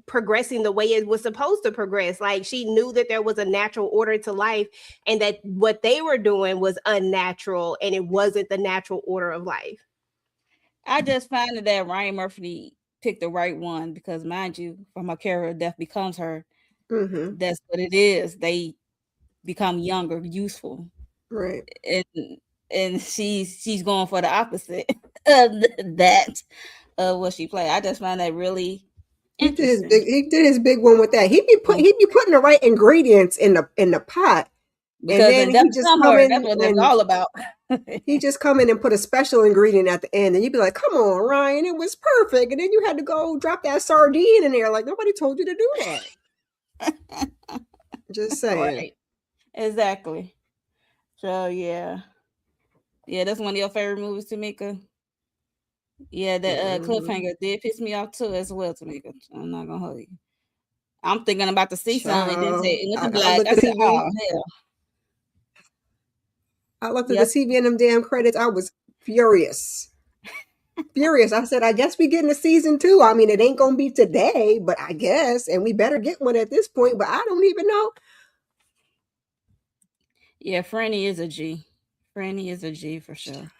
progressing the way it was supposed to progress. Like, she knew that there was a natural order to life, and that what they were doing was unnatural, and it wasn't the natural order of life. I just found that Ryan Murphy picked the right one because, mind you, from her character, Death Becomes Her, Mhm. that's what it is. They become younger, useful, Right. and she's going for the opposite of that of what she played. I just found that really He did his interesting. big one with that. He'd be putting the right ingredients in the pot. Because And then in Death he just Becomes come Her, in that's what it's and all about. he just come in and put a special ingredient at the end, and you'd be like, "Come on, Ryan, it was perfect." And then you had to go drop that sardine in there, like nobody told you to do that. Just saying. Right. Exactly. So yeah, that's one of your favorite movies, Tamika. Yeah, that cliffhanger did piss me off too, as well, Tamika. I'm not gonna hold you. I'm thinking about to see something, and then say Child, it went to I black. looked I at the said, TV. "Oh hell!" I looked at Yep. the TV and them damn credits. I was furious. Furious. I said, I guess we getting a season 2. I mean, it ain't gonna be today, but I guess, and we better get one at this point. But I don't even know. Yeah, Franny is a G. Franny is a G for sure.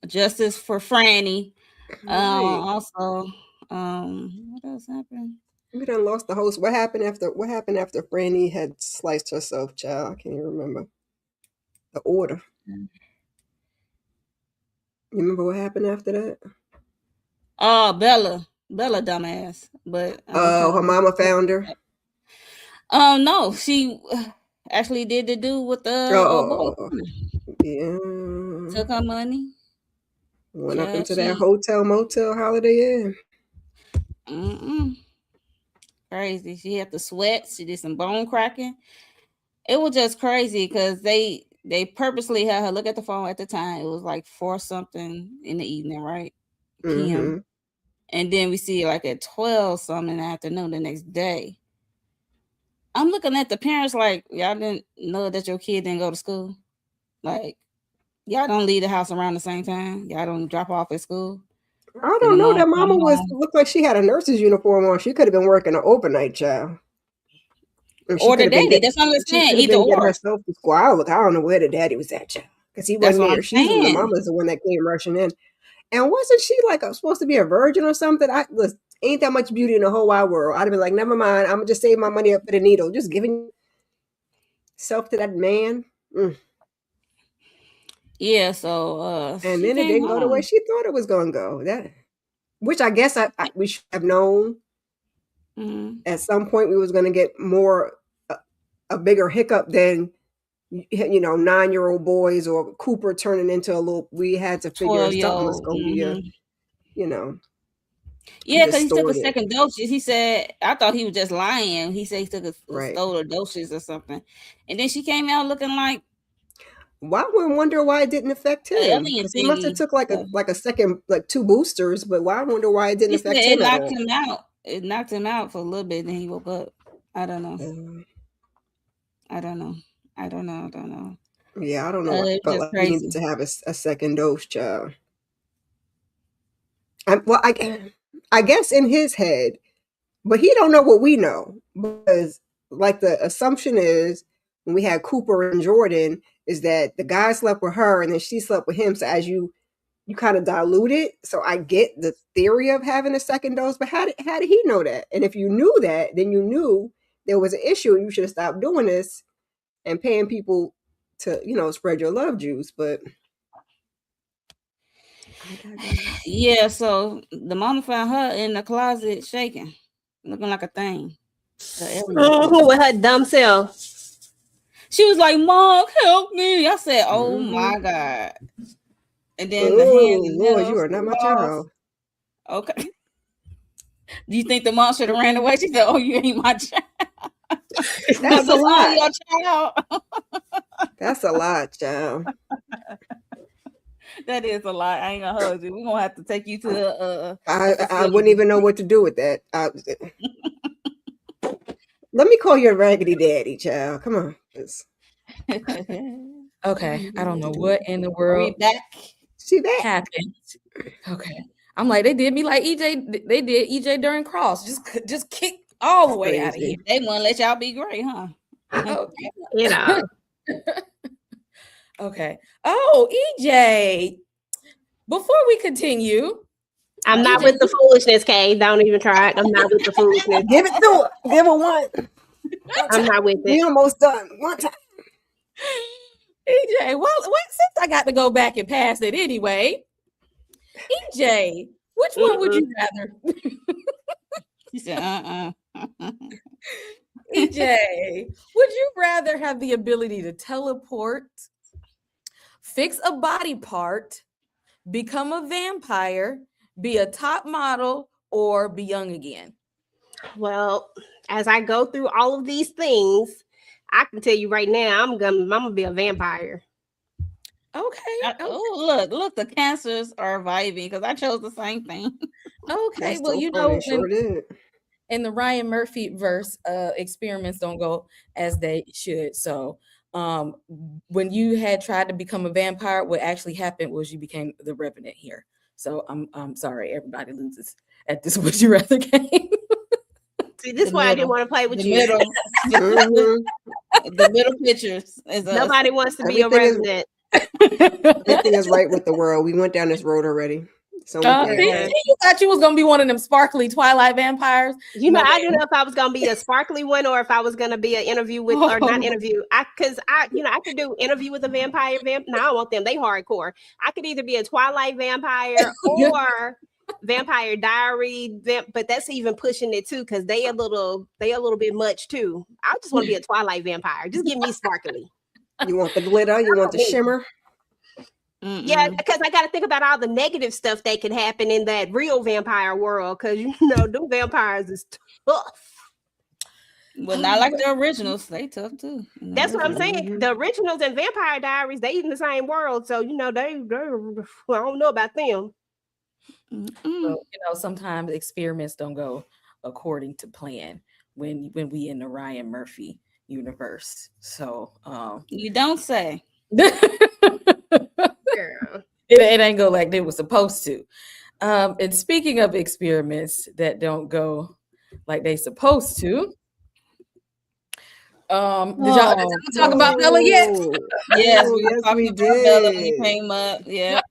Justice for Franny. Right. Also, what else happened? We done lost the host. What happened after Franny had sliced herself, child? I can't even remember. The order. You remember what happened after that? Oh, Bella, dumbass. But Oh, her mama found her. No, she actually did the do with the boy. Yeah. Took her money. Went up Yeah, into that hotel, motel, Holiday Inn. Crazy. She had to sweat. She did some bone cracking. It was just crazy because they purposely had her look at the phone at the time. It was like 4 something in the evening, right? PM. And then we see like at 12 something in the afternoon the next day. I'm looking at the parents like, y'all didn't know that your kid didn't go to school? Like, y'all don't leave the house around the same time? Y'all don't drop off at school? I don't know. That mama looked like she had a nurse's uniform on. She could have been working an overnight, child. Or the daddy. That's what I'm saying. She could have Either been getting or. herself to school. I don't know where the daddy was at, child. Because he wasn't there. She's the mama's the one that came rushing in. And wasn't she like supposed to be a virgin or something? Ain't that much beauty in the whole wide world. I'd have been like, never mind. I'm gonna just save my money up for the needle. Just giving self to that man. Yeah, so and then it didn't go the way she thought it was gonna go. Which I guess we should have known. At some point we was gonna get more a bigger hiccup than 9-year-old boys or Cooper turning into a little. We had to figure something was gonna be Yeah, because he took a second dose. He said, I thought he was just lying. He said he took a stole a doses or something. And then she came out looking like. Well, I wouldn't wonder why it didn't affect him. He must have took like a second, like 2 boosters. But I wonder why it didn't affect him at all. Him out. It knocked him out for a little bit, then he woke up. I don't know. I don't know. Yeah, I don't know. I felt like he needed to have a second dose, child. I guess in his head, but he don't know what we know, because like the assumption is when we had Cooper and Jordan is that the guy slept with her and then she slept with him. So as you kind of dilute it. So I get the theory of having a second dose, but how did he know that? And if you knew that, then you knew there was an issue and you should have stopped doing this and paying people to, spread your love juice. But yeah, so the mama found her in the closet shaking, looking like a thing. With her dumb self. She was like, "Mom, help me!" I said, "Oh my God!" And then the hand and Lord, you are not my child. Okay. Do you think the mom should have ran away? She said, "Oh, you ain't my child." That's a lot. Your child. That's a lot, child. That is a lot. I ain't gonna hold you. We're gonna have to take you to I wouldn't even know what to do with that. Let me call you a raggedy daddy, child. Come on. Okay, I don't know what in the world See that happened. Okay, I'm like, they did me like EJ. They did EJ during Cross. Just kick all the way out of here. They won't let y'all be great, huh? Okay. You know. Okay. Oh, EJ. Before we continue, I'm not with the foolishness, Kay. Don't even try it. I'm not with the foolishness. Give it to her. Give her one. I'm not with We it. almost done. One time. EJ, well, since I got to go back and pass it anyway, EJ, which one would you rather? She said, EJ, would you rather have the ability to teleport, fix a body part, become a vampire, be a top model, or be young again? Well, as I go through all of these things, I can tell you right now, I'm gonna be a vampire. Okay. Oh, look, the cancers are vibing because I chose the same thing. Okay. That's Well, so you funny. know, Sure did. in the Ryan Murphy verse, experiments don't go as they should. So when you had tried to become a vampire, what actually happened was you became the Revenant here. So I'm sorry, everybody loses at this would you rather game. See, this is why I didn't want to play with The you. middle, Mhm. the middle pictures is us. Nobody wants to be a Everything is- resident. Everything is right with the world. We went down this road already. So You thought you was gonna be one of them sparkly Twilight vampires. You know, I didn't know if I was gonna be a sparkly one or if I was gonna be an interview with or not interview. I could do interview with a vampire. No, I don't want them. They hardcore. I could either be a Twilight vampire or Vampire Diary, but that's even pushing it too because they a little bit much too. I just want to be a Twilight vampire. Just give me sparkly. You want the glitter? You want the shimmer? Yeah, because I got to think about all the negative stuff that can happen in that real vampire world. Because them vampires is tough. Well, not like the originals. They tough too. That's what I'm saying. The originals and Vampire Diaries, they in the same world, so they I don't know about them. So, sometimes experiments don't go according to plan when we in the Ryan Murphy universe. So you don't say. It ain't go like they were supposed to. And speaking of experiments that don't go like they supposed to, did y'all talk about Bella yet? Yes, we did. Bella when he came up. Yeah.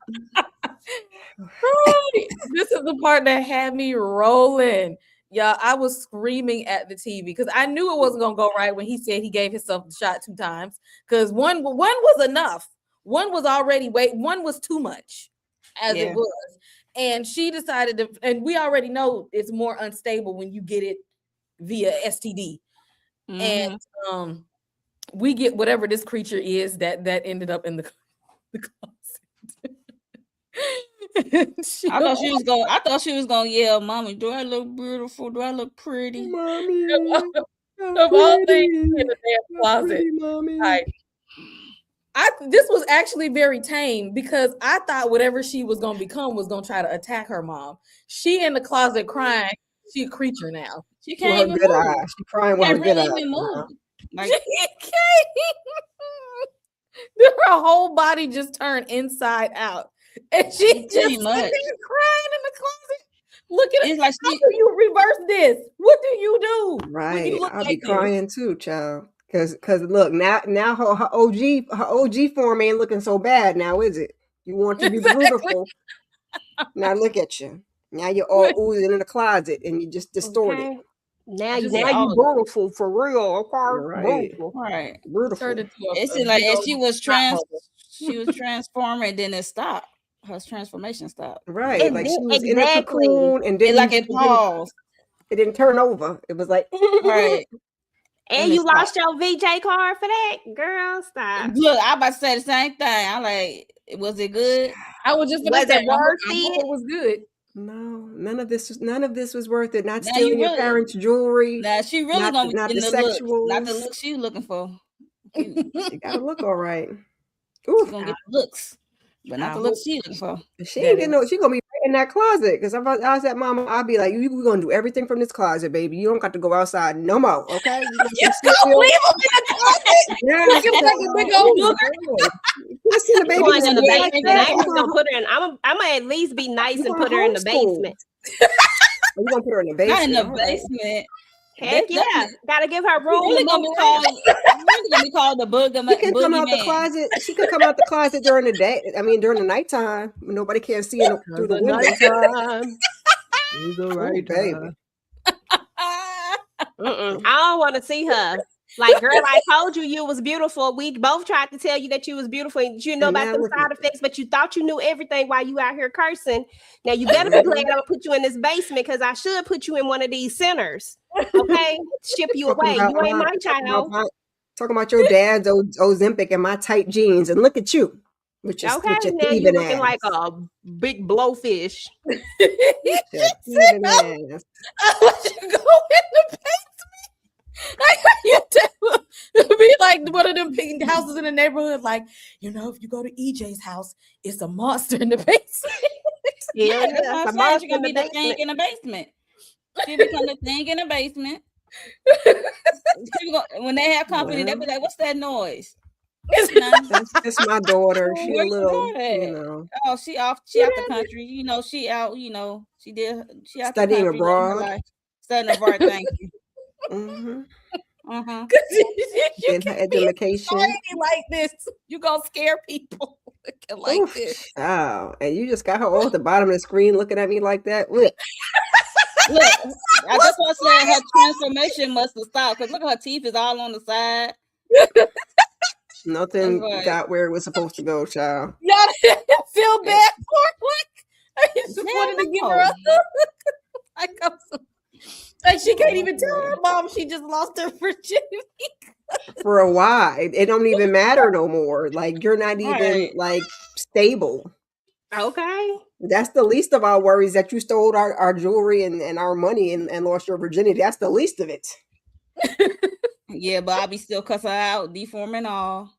Right. This is the part that had me rolling. Y'all, I was screaming at the TV because I knew it wasn't gonna go right when he said he gave himself the shot 2 times. Because one was enough. One was already one was too much as it was. And she decided to, and we already know it's more unstable when you get it via STD. And we get whatever this creature is that ended up in the closet. I thought she was gonna yell, "Mommy, do I look beautiful? Do I look pretty?" Mommy, of all things in the damn closet. Pretty, mommy. This was actually very tame because I thought whatever she was gonna become was gonna try to attack her mom. She in the closet crying. She a creature now. She can't even good move. Eye. She crying with her good eye. Move. Like, she can't. Her whole body just turned inside out. And she just crying in the closet. Look at it. Like, how do you reverse this? What do you do? Right. I'll be crying too, child. Cause look, now her OG form ain't looking so bad now, is it? You want to be beautiful. Now look at you. Now you're all oozing in the closet and you just distorted. Okay. Now you beautiful for real. Okay. Right. Beautiful. It's like if she was transforming, then it stopped. Her transformation stopped. Right. And like she was in a cocoon and then it paused. It didn't turn over. It was like right. And you lost your VJ card for that? Girl, stop. Look, I about to say the same thing. I'm like, was it good? I was just was it worth it was good. No, none of this was worth it. Not Now stealing you your really, parents' jewelry, now she really not gonna be not the getting the look, not the sexuals. look she looking for. She She got to look all right. she Ooh, gonna get the looks, but not I the looks hope she looking for. she that ain't it getting no. She gonna be right in that closet. Because if I was that mama, I'd be like, "We gonna do everything from this closet, baby. You don't got to go outside no more, okay? You got you some gonna cereal." leave them in the closet. Yeah, Looking like a big old ooh, booger. you seen the She's baby going in the like basement. that? I ain't even gonna put her in. I'm gonna at least be nice You and gonna put her in the homeschool? basement. You gonna put her in the Not in basement? the All right. basement. Heck That's yeah, gotta give her room really to gonna move be around. called. Really gonna be called the She can come out the boogeyman. closet. She could come out the closet during the day. I mean, during the nighttime, when nobody can see in through the window. nighttime is the Ooh, baby. I don't want to see her. Like, girl, I told you you was beautiful. We both tried to tell you that you was beautiful and you know And about now them look side at effects, but you thought you knew everything while you out here cursing. Now you better be glad I don't put you in this basement because I should put you in one of these centers. Okay, ship you away. You ain't my child. Talking about your dad's Ozempic and my tight jeans, and look at you with your Okay, now you thieving looking ass. like a big blowfish. Your thieving ass. I want you to go in the basement. You do. Be like one of them pink houses in the neighborhood. Like, if you go to EJ's house, it's a monster in the basement. Yeah, That's what I'm saying. She gonna be the thing in the basement. She become the thing in the basement. When they have company, they'll be like, "What's that noise?" That's just my daughter. She Where a you little, going at? Oh, she out the country. She out. She out studying the country, living her abroad. life. Studying abroad. Thank you. Getting her education. Like this, you gonna scare people like this. Wow, and you just got her all at the bottom of the screen looking at me like that. Look, that's why I said her transformation must have stopped because look at her teeth is all on the side. Nothing got where it was supposed to go, child. Y'all didn't feel bad for her. I just wanted to give her a hug. Like she can't even tell her mom she just lost her virginity. For a while, it don't even matter no more. Like you're not even like stable. Okay, that's the least of our worries, that you stole our jewelry and our money and lost your virginity. That's the least of it. Yeah, but I'll be still cuss her out, deforming all.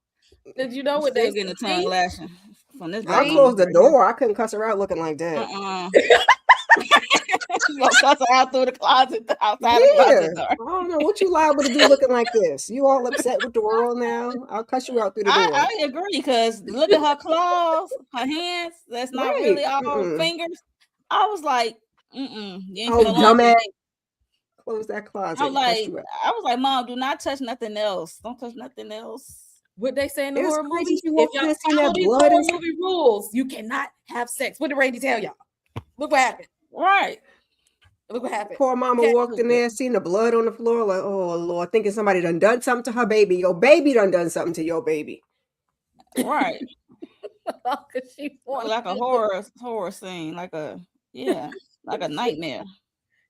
Did you know what they getting a tongue lashing from this? I closed the door. I couldn't cuss her out looking like that. You gonna cuss her out through the closet, outside the closet door. I don't know what you liable to do looking like this. You all upset with the world now? I'll cuss you out through the door. I agree because look at her claws, her hands. That's not really all fingers. I was like, dumbass. Close that closet. I was like, Mom, do not touch nothing else. Don't touch nothing else. What they say in the horror movies? If y'all follow these horror movie rules, you cannot have sex. What did Randy tell y'all? Look what happened. Right. Look what happened. Poor mama walked in there, seen the blood on the floor, like, oh Lord, thinking somebody done something to her baby. Your baby done something to your baby. Right. She like a horror scene, like a nightmare.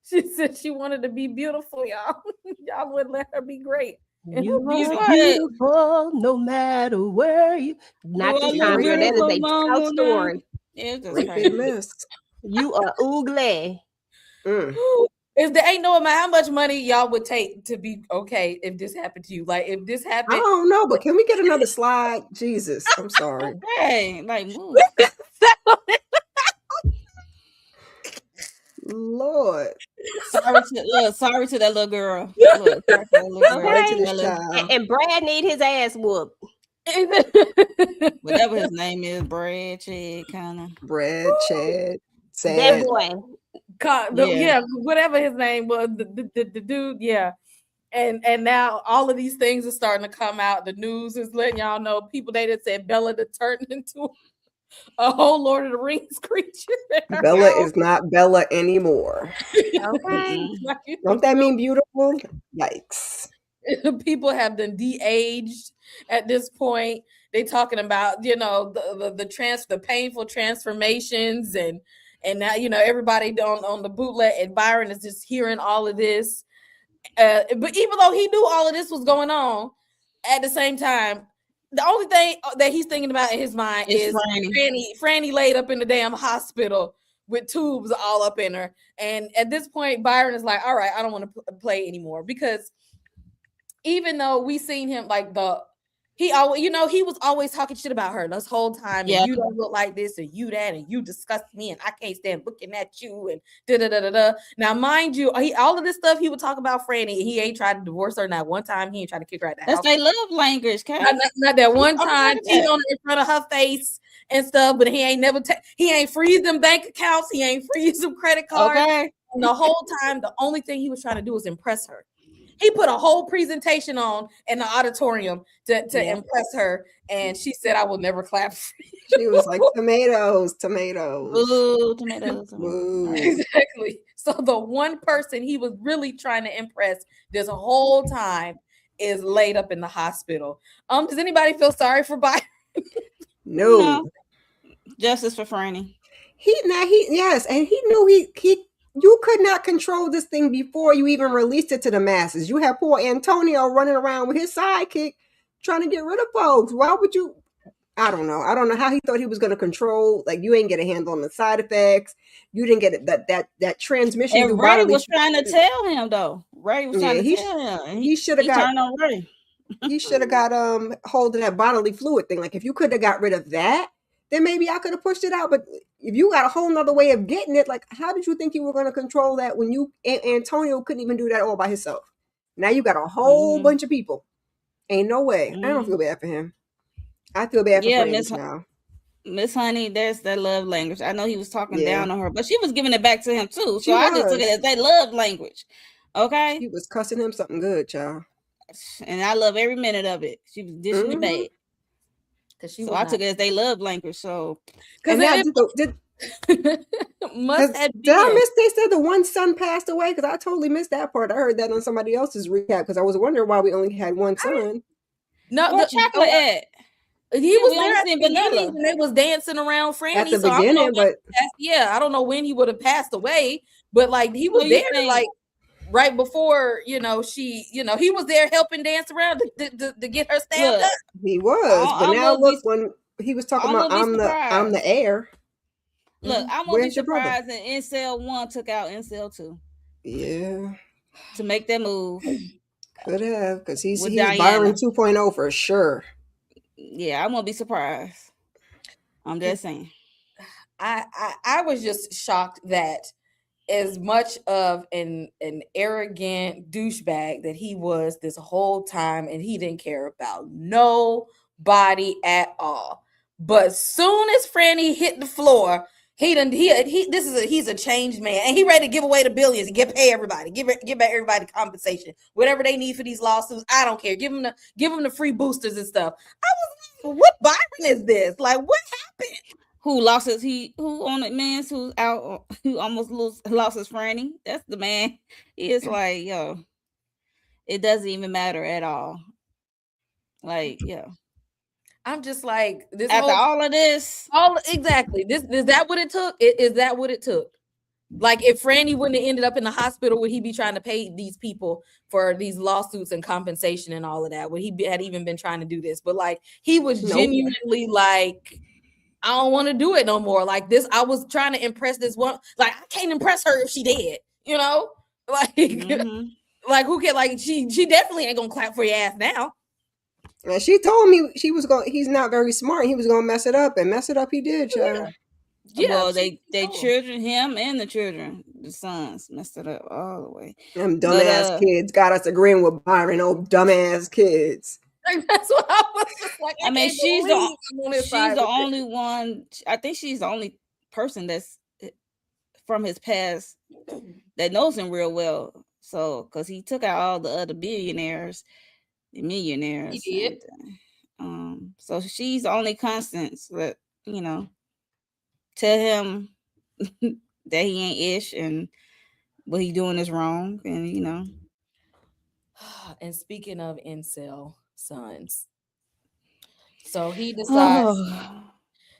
She said she wanted to be beautiful, y'all. Y'all wouldn't let her be great. You are beautiful no matter where you. Not this time, girl. That is a true story. It's just crazy. You are ugly. If there ain't no amount how much money y'all would take to be okay if this happened to you. Like if this happened, I don't know, but can we get another slide? Jesus, I'm sorry. Hey, like move. Lord. Sorry to that little girl. And Brad need his ass whooped. Whatever his name is, Brad, Chad, kind of. Brad, Chad, Sad. That boy. Whatever his name was, the dude, and now all of these things are starting to come out. The news is letting y'all know people they that said Bella to turn into a whole Lord of the Rings creature. Bella is not Bella anymore. Okay. Don't that mean beautiful? Yikes. People have been de-aged at this point. They talking about, the painful transformations and now, everybody on the bootleg, and Byron is just hearing all of this. But even though he knew all of this was going on, at the same time, the only thing that he's thinking about in his mind is Franny laid up in the damn hospital with tubes all up in her. And at this point, Byron is like, all right, I don't want to play anymore, because even though we seen him like he always, he was always talking shit about her this whole time. Yeah. And you don't look like this, and you that, and you disgust me, and I can't stand looking at you, and da da da da da. Now, mind you, all of this stuff he would talk about Franny. He ain't tried to divorce her not one time. He ain't tried to kick her out the house. That's their love language, Kay. Not that one time. Cheating on her in front of her face and stuff. But he ain't never he ain't freeze them bank accounts. He ain't freeze them credit cards. Okay. And the whole time, the only thing he was trying to do was impress her. He put a whole presentation on in the auditorium to impress her, and she said, "I will never clap for you." She was like, tomatoes. Ooh, tomatoes. Ooh. Exactly. So the one person he was really trying to impress this whole time is laid up in the hospital. Does anybody feel sorry for Byron? No. Justice for Franny. Yes, and he knew you could not control this thing before you even released it to the masses. You had poor Antonio running around with his sidekick trying to get rid of folks. Why would you? I don't know. I don't know how he thought he was going to control. Like, you ain't get a handle on the side effects. You didn't get that transmission. And Ray was trying to tell him though. Ray was trying to tell him. He should have got turned on Ray. He should have got hold of that bodily fluid thing. Like, if you could have got rid of that, then maybe I could have pushed it out. But if you got a whole nother way of getting it, like, how did you think you were going to control that when Antonio couldn't even do that all by himself? Now you got a whole bunch of people. Ain't no way. I don't feel bad for him. I feel bad for Franny now. Miss Honey, there's that love language. I know he was talking down on her, but she was giving it back to him too. So I just took it as that love language. Okay? She was cussing him something good, child. And I love every minute of it. She was dishing it bad. So I took it as they love language. So did I miss they said the one son passed away? Because I totally missed that part. I heard that on somebody else's recap because I was wondering why we only had one son. No, the chocolate at. He was there at the beginning and they was dancing around Franny. At the beginning, but I don't know when he would have passed away, but like he was there like right before, he was there helping dance around to get her stabbed up. He was, but now look, when he was talking about I'm the heir. Look, I'm gonna be surprised that Incel 1 took out Incel 2. Yeah. To make that move. Could have, because he's Byron 2.0 for sure. Yeah, I won't be surprised. I'm just saying. I was just shocked that as much of an arrogant douchebag that he was this whole time, and he didn't care about nobody at all. But soon as Franny hit the floor, he's a changed man, and he ready to give away the billions and pay everybody, give back everybody compensation, whatever they need for these lawsuits. I don't care. Give them the free boosters and stuff. I was like, what Byron is this? Like, what happened? Who lost who on it, man? Who's out? Who almost lost his Franny? That's the man. He is like, yo, it doesn't even matter at all. Like, yo. I'm just like, this after all of this, exactly. Is that what it took? Is that what it took? Like, if Franny wouldn't have ended up in the hospital, would he be trying to pay these people for these lawsuits and compensation and all of that? Would he had even been trying to do this? But like, he was genuinely like, I don't want to do it no more. Like this, I was trying to impress this one. Like, I can't impress her if she dead. Like, like who can? Like, she definitely ain't gonna clap for your ass now. And she told me he's not very smart. He was gonna mess it up, and mess it up he did, child. Yeah, well, they children, him and the children, the sons messed it up all the way. Them dumbass kids got us agreeing with Byron. Oh, dumbass kids. Like, that's what I was just like. I mean, she's the only one. I think she's the only person that's from his past that knows him real well. So, because he took out all the other billionaires. The millionaires. He did. And, so she's the only constant that, tell him that he ain't ish and what he doing is wrong. And, And speaking of incel sons, so he decides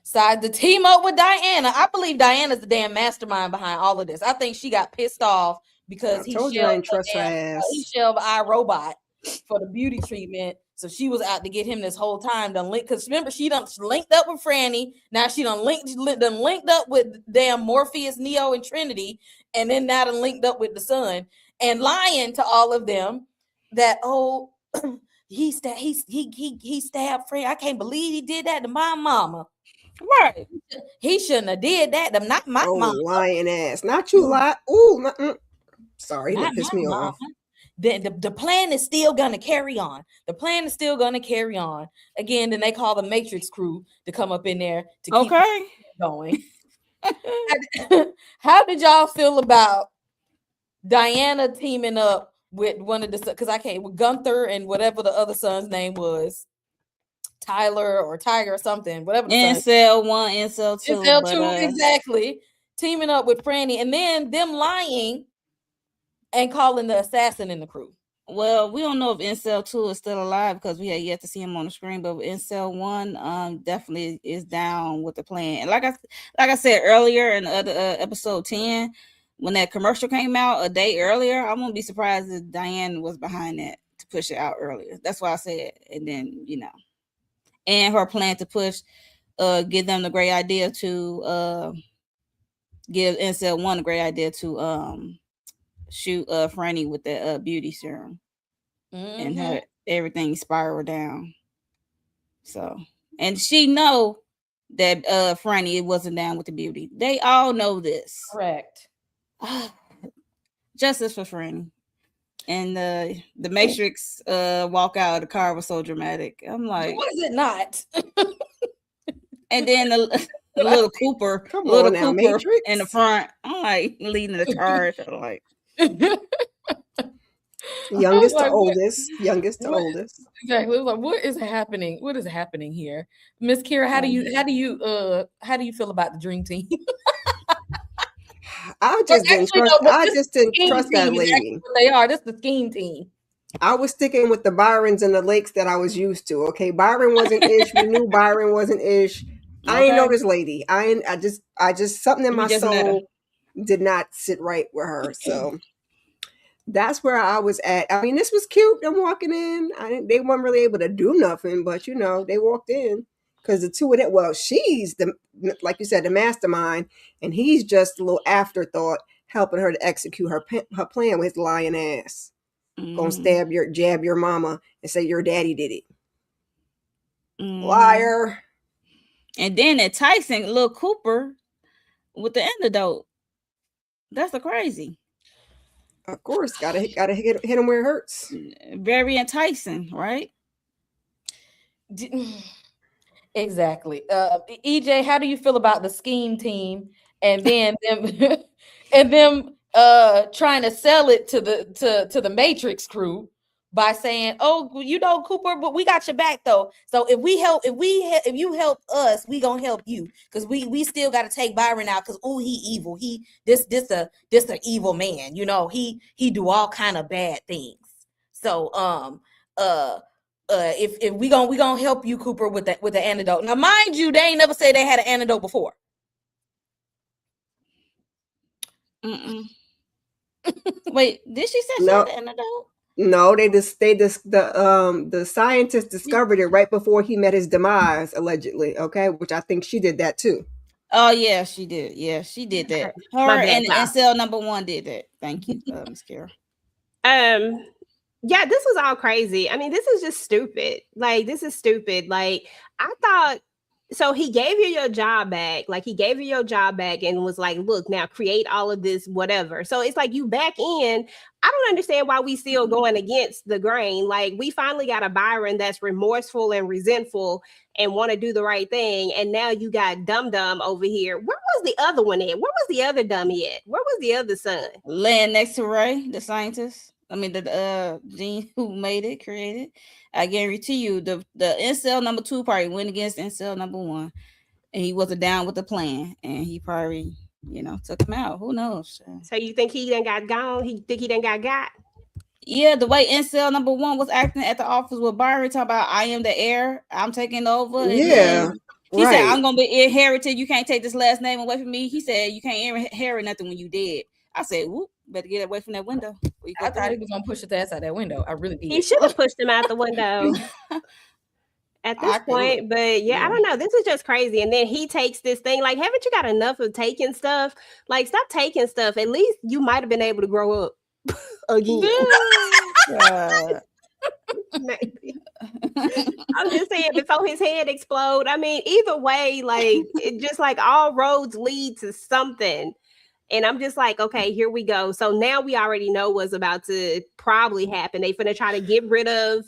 to team up with Diana. I believe Diana's the damn mastermind behind all of this. I think she got pissed off because he shelved iRobot for the beauty treatment So she was out to get him this whole time. Done link, because remember she linked up with Franny. Now she done linked up with damn Morpheus, Neo, and Trinity, and then now done linked up with the son and lying to all of them that he stabbed Franny. I can't believe he did that to my mama. Right. He shouldn't have did that. Not my mama. Lying ass. Not you lie. Ooh, sorry, that pissed me off. The plan is still gonna carry on. The plan is still gonna carry on. Again, then they call the Matrix crew to come up in there to keep going. How did y'all feel about Diana teaming up with one of the, because with Gunther and whatever the other son's name was, Tyler or Tiger or something, whatever. Incel 1, Incel 2. Incel 2, exactly. Teaming up with Franny, and then them lying and calling the assassin in the crew. Well, we don't know if Incel 2 is still alive because we had yet to see him on the screen, but Incel 1 definitely is down with the plan. And like I said earlier in the other episode 10, when that commercial came out a day earlier, I won't be surprised if Diane was behind that to push it out earlier. That's why I said, and then, and her plan to push, give them the great idea to give Incel 1 a great idea to shoot Franny with the beauty serum and have everything spiral down. So, and she know that Franny wasn't down with the beauty. They all know this. Correct. Justice for Franny. And the Matrix walk out of the car was so dramatic. I'm like, was it not? And then the little Cooper, Matrix in the front. I'm like leading the charge. I'm like, youngest to oldest. Exactly. Like, what is happening? What is happening here, Miss Kira? How do you feel about the Dream Team? I just didn't trust that lady. They are. This is the scheme team. I was sticking with the Byrons and the Lakes that I was used to. Okay, Byron wasn't ish. We knew Byron wasn't ish. Okay. I ain't know this lady. I just something in my soul did not sit right with her. So that's where I was at. I mean, this was cute. Them walking in. They weren't really able to do nothing, but they walked in because the two of them. Well, she's like you said, the mastermind, and he's just a little afterthought, helping her to execute her plan with his lying ass. Gonna jab your mama and say your daddy did it. Liar. And then enticing little Cooper with the antidote. That's the crazy. Of course, gotta hit him where it hurts. Very enticing, right? Exactly. EJ, how do you feel about the scheme team and then them trying to sell it to the Matrix crew by saying, "Oh, Cooper, but we got your back though. So if you help us, we gonna help you because we still got to take Byron out because he evil. This a evil man. He do all kind of bad things. So if we gonna help you, Cooper, with the antidote. Now, mind you, they ain't never said they had an antidote before. Wait, did she say she had an antidote? No, the scientist discovered it right before he met his demise, allegedly. Okay, which I think she did that too. Oh yeah, she did. Yeah, she did that. Her and Incel number 1 did that. Thank you, Miss Kara. Yeah, this was all crazy. I mean, this is just stupid. Like, this is stupid. Like, I thought. So he gave you your job back. Like, he gave you your job back and was like, look, now create all of this, whatever. So it's like you back in. I don't understand why we still going against the grain. Like, we finally got a Byron that's remorseful and resentful and want to do the right thing. And now you got Dum-Dum over here. Where was the other one at? Where was the other dummy at? Where was the other son? Laying next to Ray, the scientist. I mean, the gene who created. I guarantee you, the Incel number 2 probably went against Incel number 1, and he wasn't down with the plan, and he probably, took him out. Who knows? So you think he done got gone? He think he done got? Yeah, the way Incel number 1 was acting at the office with Byron, talking about I am the heir, I'm taking over. Yeah. He said, I'm gonna be inherited. You can't take this last name away from me. He said, you can't inherit nothing when you dead. I said, whoop, better get away from that window. I thought he was gonna push his ass out that window. I really did. He should have pushed him out the window at this point. But yeah, I don't know. This is just crazy. And then he takes this thing. Like, haven't you got enough of taking stuff? Like, stop taking stuff. At least you might have been able to grow up again. Maybe. I'm just saying, before his head explode. I mean, either way, like, it just like all roads lead to something. And I'm just like, okay, here we go. So now we already know what's about to probably happen. They're going to try to get rid of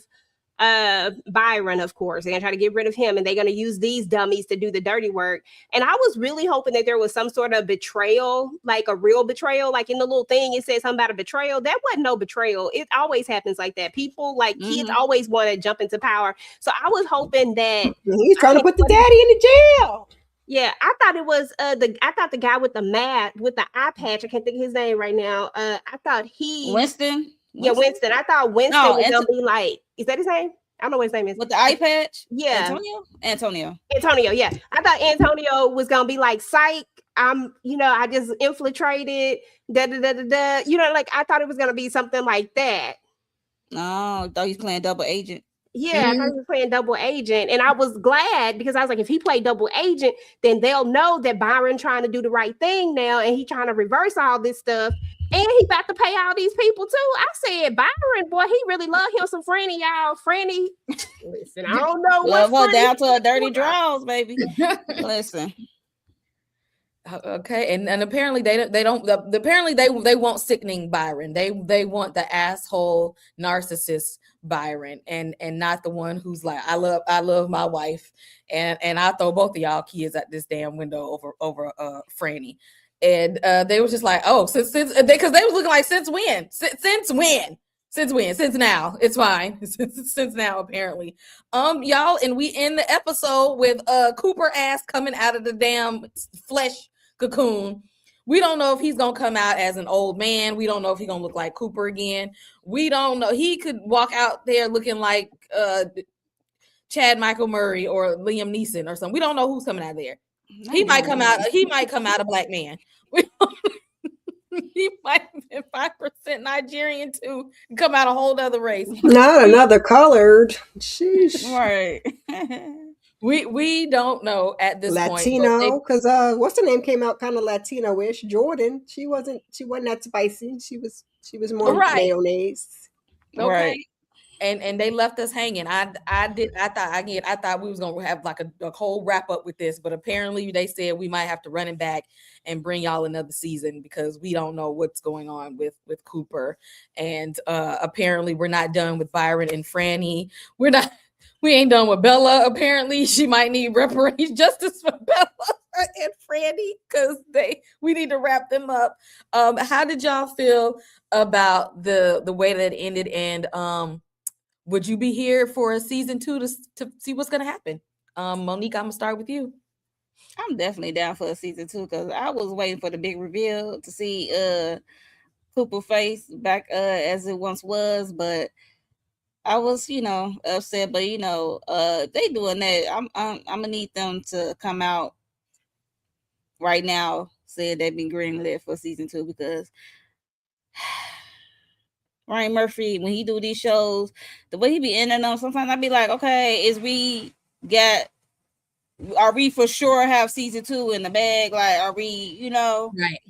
Byron, of course. They're going to try to get rid of him, and they're going to use these dummies to do the dirty work. And I was really hoping that there was some sort of betrayal, like a real betrayal. Like in the little thing, it says something about a betrayal. That wasn't no betrayal. It always happens like that. People, like kids, always want to jump into power. So I was hoping that he's trying to put the daddy in the jail. Yeah, I thought it was the guy with the eye patch. I can't think of his name right now. I thought Winston. Yeah, Winston. I thought Winston was gonna be like, is that his name? I don't know what his name is. With the eye patch? Yeah. Antonio, yeah. I thought Antonio was gonna be like, psych, I just infiltrated, like I thought it was gonna be something like that. No, I thought he's playing double agent. Yeah, I thought he was playing double agent. And I was glad because I was like, if he played double agent, then they'll know that Byron trying to do the right thing now and he trying to reverse all this stuff. And he about to pay all these people too. I said, Byron, boy, he really love him some Franny, y'all. Franny, listen, I don't know love her down to her dirty draws, baby. Listen. Okay, and apparently they don't. Apparently they want sickening Byron. They want the asshole narcissist Byron, and not the one who's like, I love my wife, and I throw both of y'all kids at this damn window over Franny. And they was just like, oh, since because they was looking like since when? Since now. It's fine. Since now, apparently. Y'all, and we end the episode with Cooper ass coming out of the damn flesh cocoon. We don't know if he's gonna come out as an old man. We don't know if he's gonna look like Cooper again. We don't know. He could walk out there looking like Chad Michael Murray or Liam Neeson or something. We don't know who's coming out there. He might come out a black man. He might be 5% Nigerian too. Come out a whole other race. Not another colored. Sheesh. Right. We don't know at this point. Latino, because what's her name came out kind of Latino-ish. Jordan. She wasn't that spicy. She was more mayonnaise. Okay. Right. And they left us hanging. I thought we was gonna have like a whole wrap up with this, but apparently they said we might have to run it back and bring y'all another season because we don't know what's going on with Cooper. And apparently we're not done with Byron and Franny. We ain't done with Bella. Apparently she might need reparations justice for Bella and Franny because we need to wrap them up. How did y'all feel about the way that it ended? And would you be here for a season 2 to see what's going to happen? Monique, I'm going to start with you. I'm definitely down for a season 2 because I was waiting for the big reveal to see Cooper face back as it once was, but I was, upset. But they doing that. I'm gonna need them to come out right now, said they've been greenlit for season 2 because Ryan Murphy, when he do these shows, the way he be ending them, sometimes I be like, okay, are we for sure have season 2 in the bag? Like, are we, right?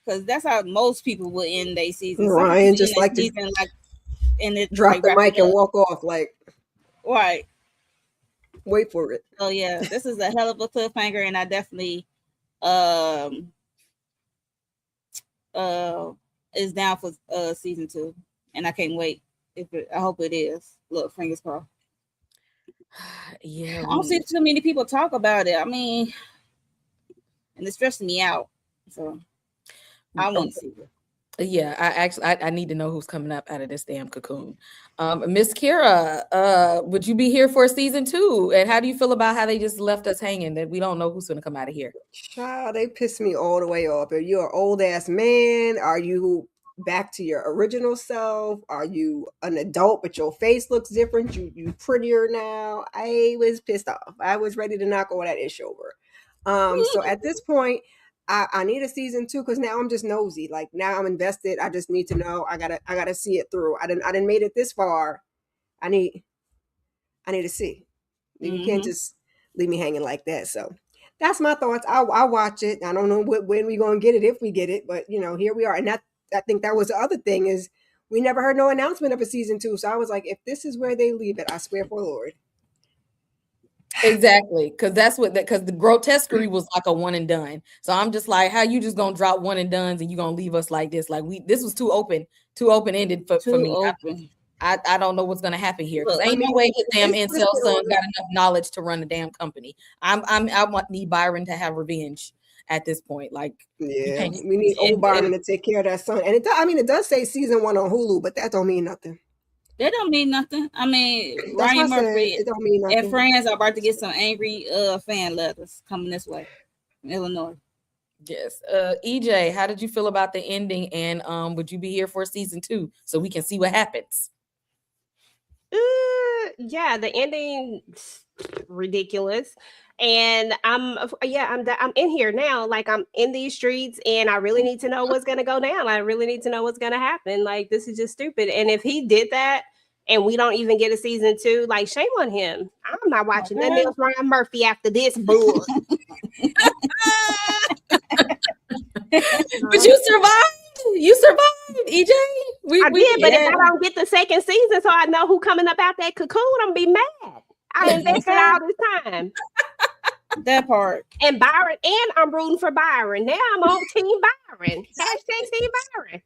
Because that's how most people will end their season. Ryan just like to season, and it drop the mic and walk off, like, right. Wait for it. Oh yeah, this is a hell of a cliffhanger, and I definitely is down for season 2, and I can't wait. I hope it is. Look, fingers crossed. Yeah, I don't see too many people talk about it. I mean, and it's stressing me out. So I want to see it. Yeah, I need to know who's coming up out of this damn cocoon. Miss Kira, would you be here for season 2? And how do you feel about how they just left us hanging that we don't know who's going to come out of here? Child, they pissed me all the way off. Are you an old ass man? Are you back to your original self? Are you an adult but your face looks different? You prettier now? I was pissed off. I was ready to knock all that ish over. So at this point, I need a season 2 because now I'm just nosy. Like now I'm invested. I just need to know. I gotta see it through. I didn't made it this far. I need to see. You can't just leave me hanging like that. So that's my thoughts. I'll watch it. I don't know when we gonna get it, if we get it, but here we are. And I think that was the other thing is we never heard no announcement of a season 2. So I was like, if this is where they leave it, I swear for the Lord. Exactly, because the grotesquerie was like a one and done. So I'm just like, how you just gonna drop one and dones and you gonna leave us like this? Like this was too open ended for me. I don't know what's gonna happen here because ain't no way his damn incel son got enough knowledge to run the damn company. I need Byron to have revenge at this point. Like, yeah, we need old Byron to take care of that son. And it does say season 1 on Hulu, but that don't mean nothing. That don't mean nothing. I mean, Ryan Murphy it don't mean nothing. And Friends are about to get some angry fan letters coming this way from Illinois. Yes. EJ, how did you feel about the ending? And would you be here for season 2 so we can see what happens? Yeah, the ending ridiculous. And I'm in here now. Like I'm in these streets and I really need to know what's gonna go down. I really need to know what's gonna happen. Like this is just stupid. And if he did that and we don't even get a season 2, like shame on him. I'm not watching nothing else Ryan Murphy after this bull. But you survived. You survived, EJ. I did, but if I don't get the second season, so I know who coming up out that cocoon, I'm gonna be mad. I invested all this time. That part. And Byron, and I'm rooting for Byron. Now I'm on Team Byron. Hashtag Team Byron.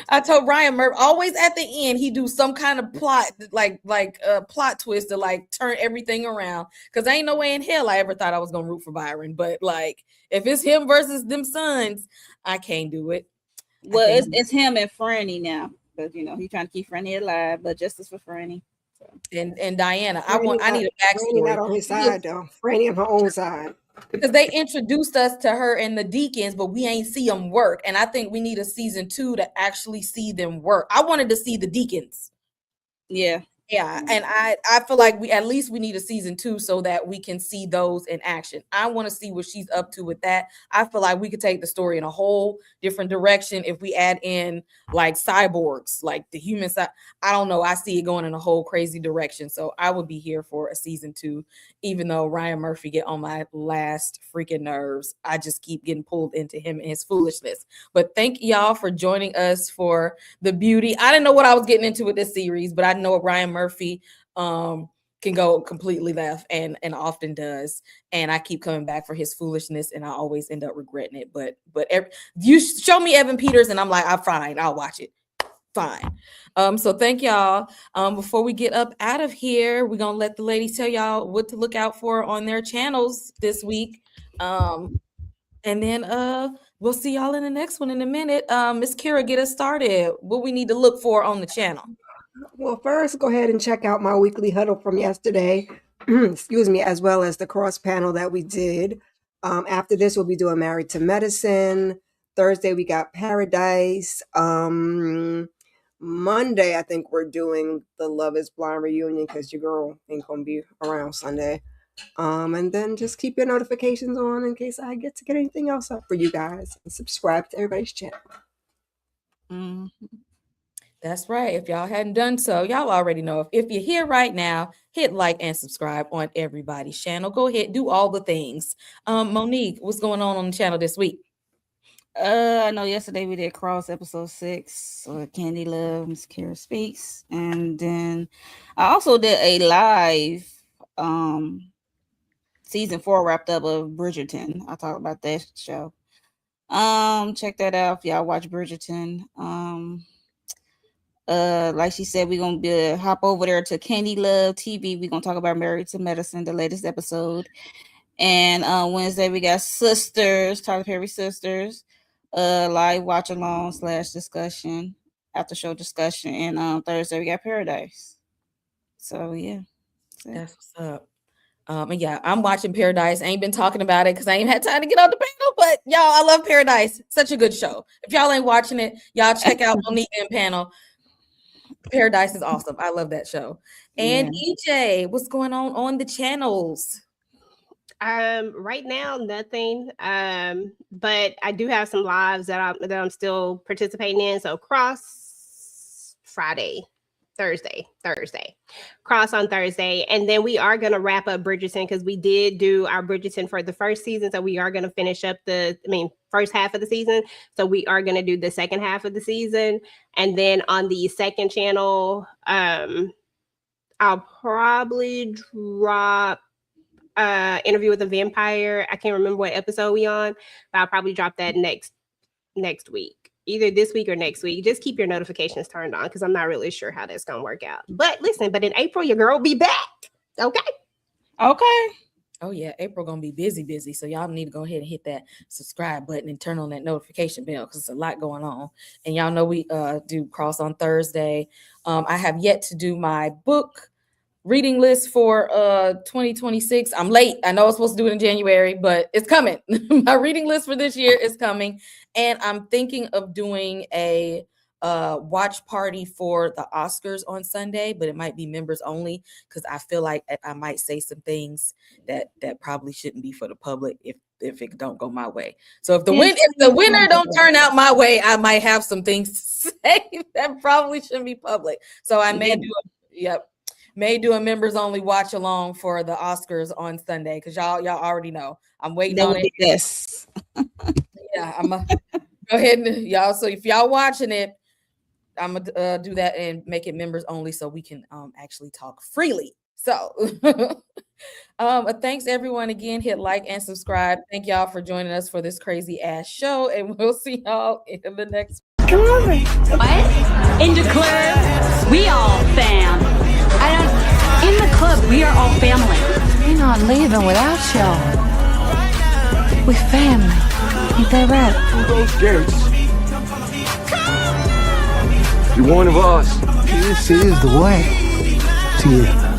I told Ryan Murphy always at the end he do some kind of plot, like a plot twist to like turn everything around. Because ain't no way in hell I ever thought I was gonna root for Byron. But like if it's him versus them sons, I can't do it. Well, it's him and Franny now. But he's trying to keep Franny alive, but justice for Franny. So. And Diana, I need a backstory. Franny not on his side though. Franny on her own side. Because they introduced us to her and the deacons, but we ain't see them work. And I think we need a season 2 to actually see them work. I wanted to see the deacons. Yeah. Yeah. And I feel like we need a season 2 so that we can see those in action. I want to see what she's up to with that. I feel like we could take the story in a whole different direction if we add in like cyborgs, like the human side. I don't know. I see it going in a whole crazy direction. So I would be here for a season 2, even though Ryan Murphy get on my last freaking nerves. I just keep getting pulled into him and his foolishness. But thank y'all for joining us for the beauty. I didn't know what I was getting into with this series, but I know what Ryan Murphy can go completely left and often does, and I keep coming back for his foolishness and I always end up regretting it, but you show me Evan Peters and I'm like, I'm fine, I'll watch it fine. So thank y'all. Before we get up out of here, we're gonna let the ladies tell y'all what to look out for on their channels this week, and then we'll see y'all in the next one in a minute. Miss Kira, get us started. What we need to look for on the channel? Well, first, go ahead and check out my weekly huddle from yesterday, excuse me, as well as the cross panel that we did. After this, we'll be doing Married to Medicine. Thursday, we got Paradise. Monday, I think we're doing the Love is Blind reunion because your girl ain't going to be around Sunday. And then just keep your notifications on in case I get to get anything else up for you guys. And subscribe to everybody's channel. Mm-hmm. That's right. If y'all hadn't done so, y'all already know. If you're here right now, hit like and subscribe on everybody's channel. Go ahead, do all the things. Monique, what's going on the channel this week? I know yesterday we did Cross episode 6, Candy Love, Miss Kira Speaks, and then I also did a live season 4 wrapped up of Bridgerton. I talked about that show. Check that out if y'all watch Bridgerton. Like she said, we're gonna be hop over there to Candy Love TV. We're gonna talk about Married to Medicine, the latest episode. And Wednesday we got Sisters, Tyler Perry Sisters, live watch along / discussion, after show discussion. And Thursday we got Paradise. So yeah, that's what's up. And yeah, I'm watching Paradise. I ain't been talking about it because I ain't had time to get on the panel, but y'all, I love Paradise. Such a good show. If y'all ain't watching it, y'all check out Monique and panel. Paradise is awesome. I love that show. And EJ, what's going on the channels? Right now, nothing. But I do have some lives that I'm still participating in. So cross Thursday, cross on Thursday, and then we are going to wrap up Bridgerton because we did do our Bridgerton for the first season. So we are going to finish up first half of the season. So we are going to do the second half of the season, and then on the second channel, I'll probably drop Interview with a Vampire. I can't remember what episode we on, but I'll probably drop that next week, either this week or next week. Just keep your notifications turned on because I'm not really sure how that's gonna work out. But listen, in April, your girl will be back. Okay. Oh yeah, April gonna be busy. So y'all need to go ahead and hit that subscribe button and turn on that notification bell because there's a lot going on. And y'all know we do cross on Thursday. I have yet to do my book reading list for 2026. I'm late. I know I was supposed to do it in January, but it's coming. My reading list for this year is coming, and I'm thinking of doing a watch party for the Oscars on Sunday, but it might be members only because I feel like I might say some things that probably shouldn't be for the public if it don't go my way. So if the winner don't turn out my way, I might have some things to say that probably shouldn't be public. So I may do a members only watch along for the Oscars on Sunday because y'all already know I'm waiting on it. Yes. Yeah, I'm gonna go ahead and y'all. So if y'all watching it, I'm gonna do that and make it members only so we can actually talk freely. So thanks everyone again. Hit like and subscribe. Thank y'all for joining us for this crazy ass show, and we'll see y'all in the next. Come on. What? In the club, we all fam. In the club, we are all family. We're not leaving without y'all. We're family. Ain't that right? Through those gates. You're one of us. This is the way to you.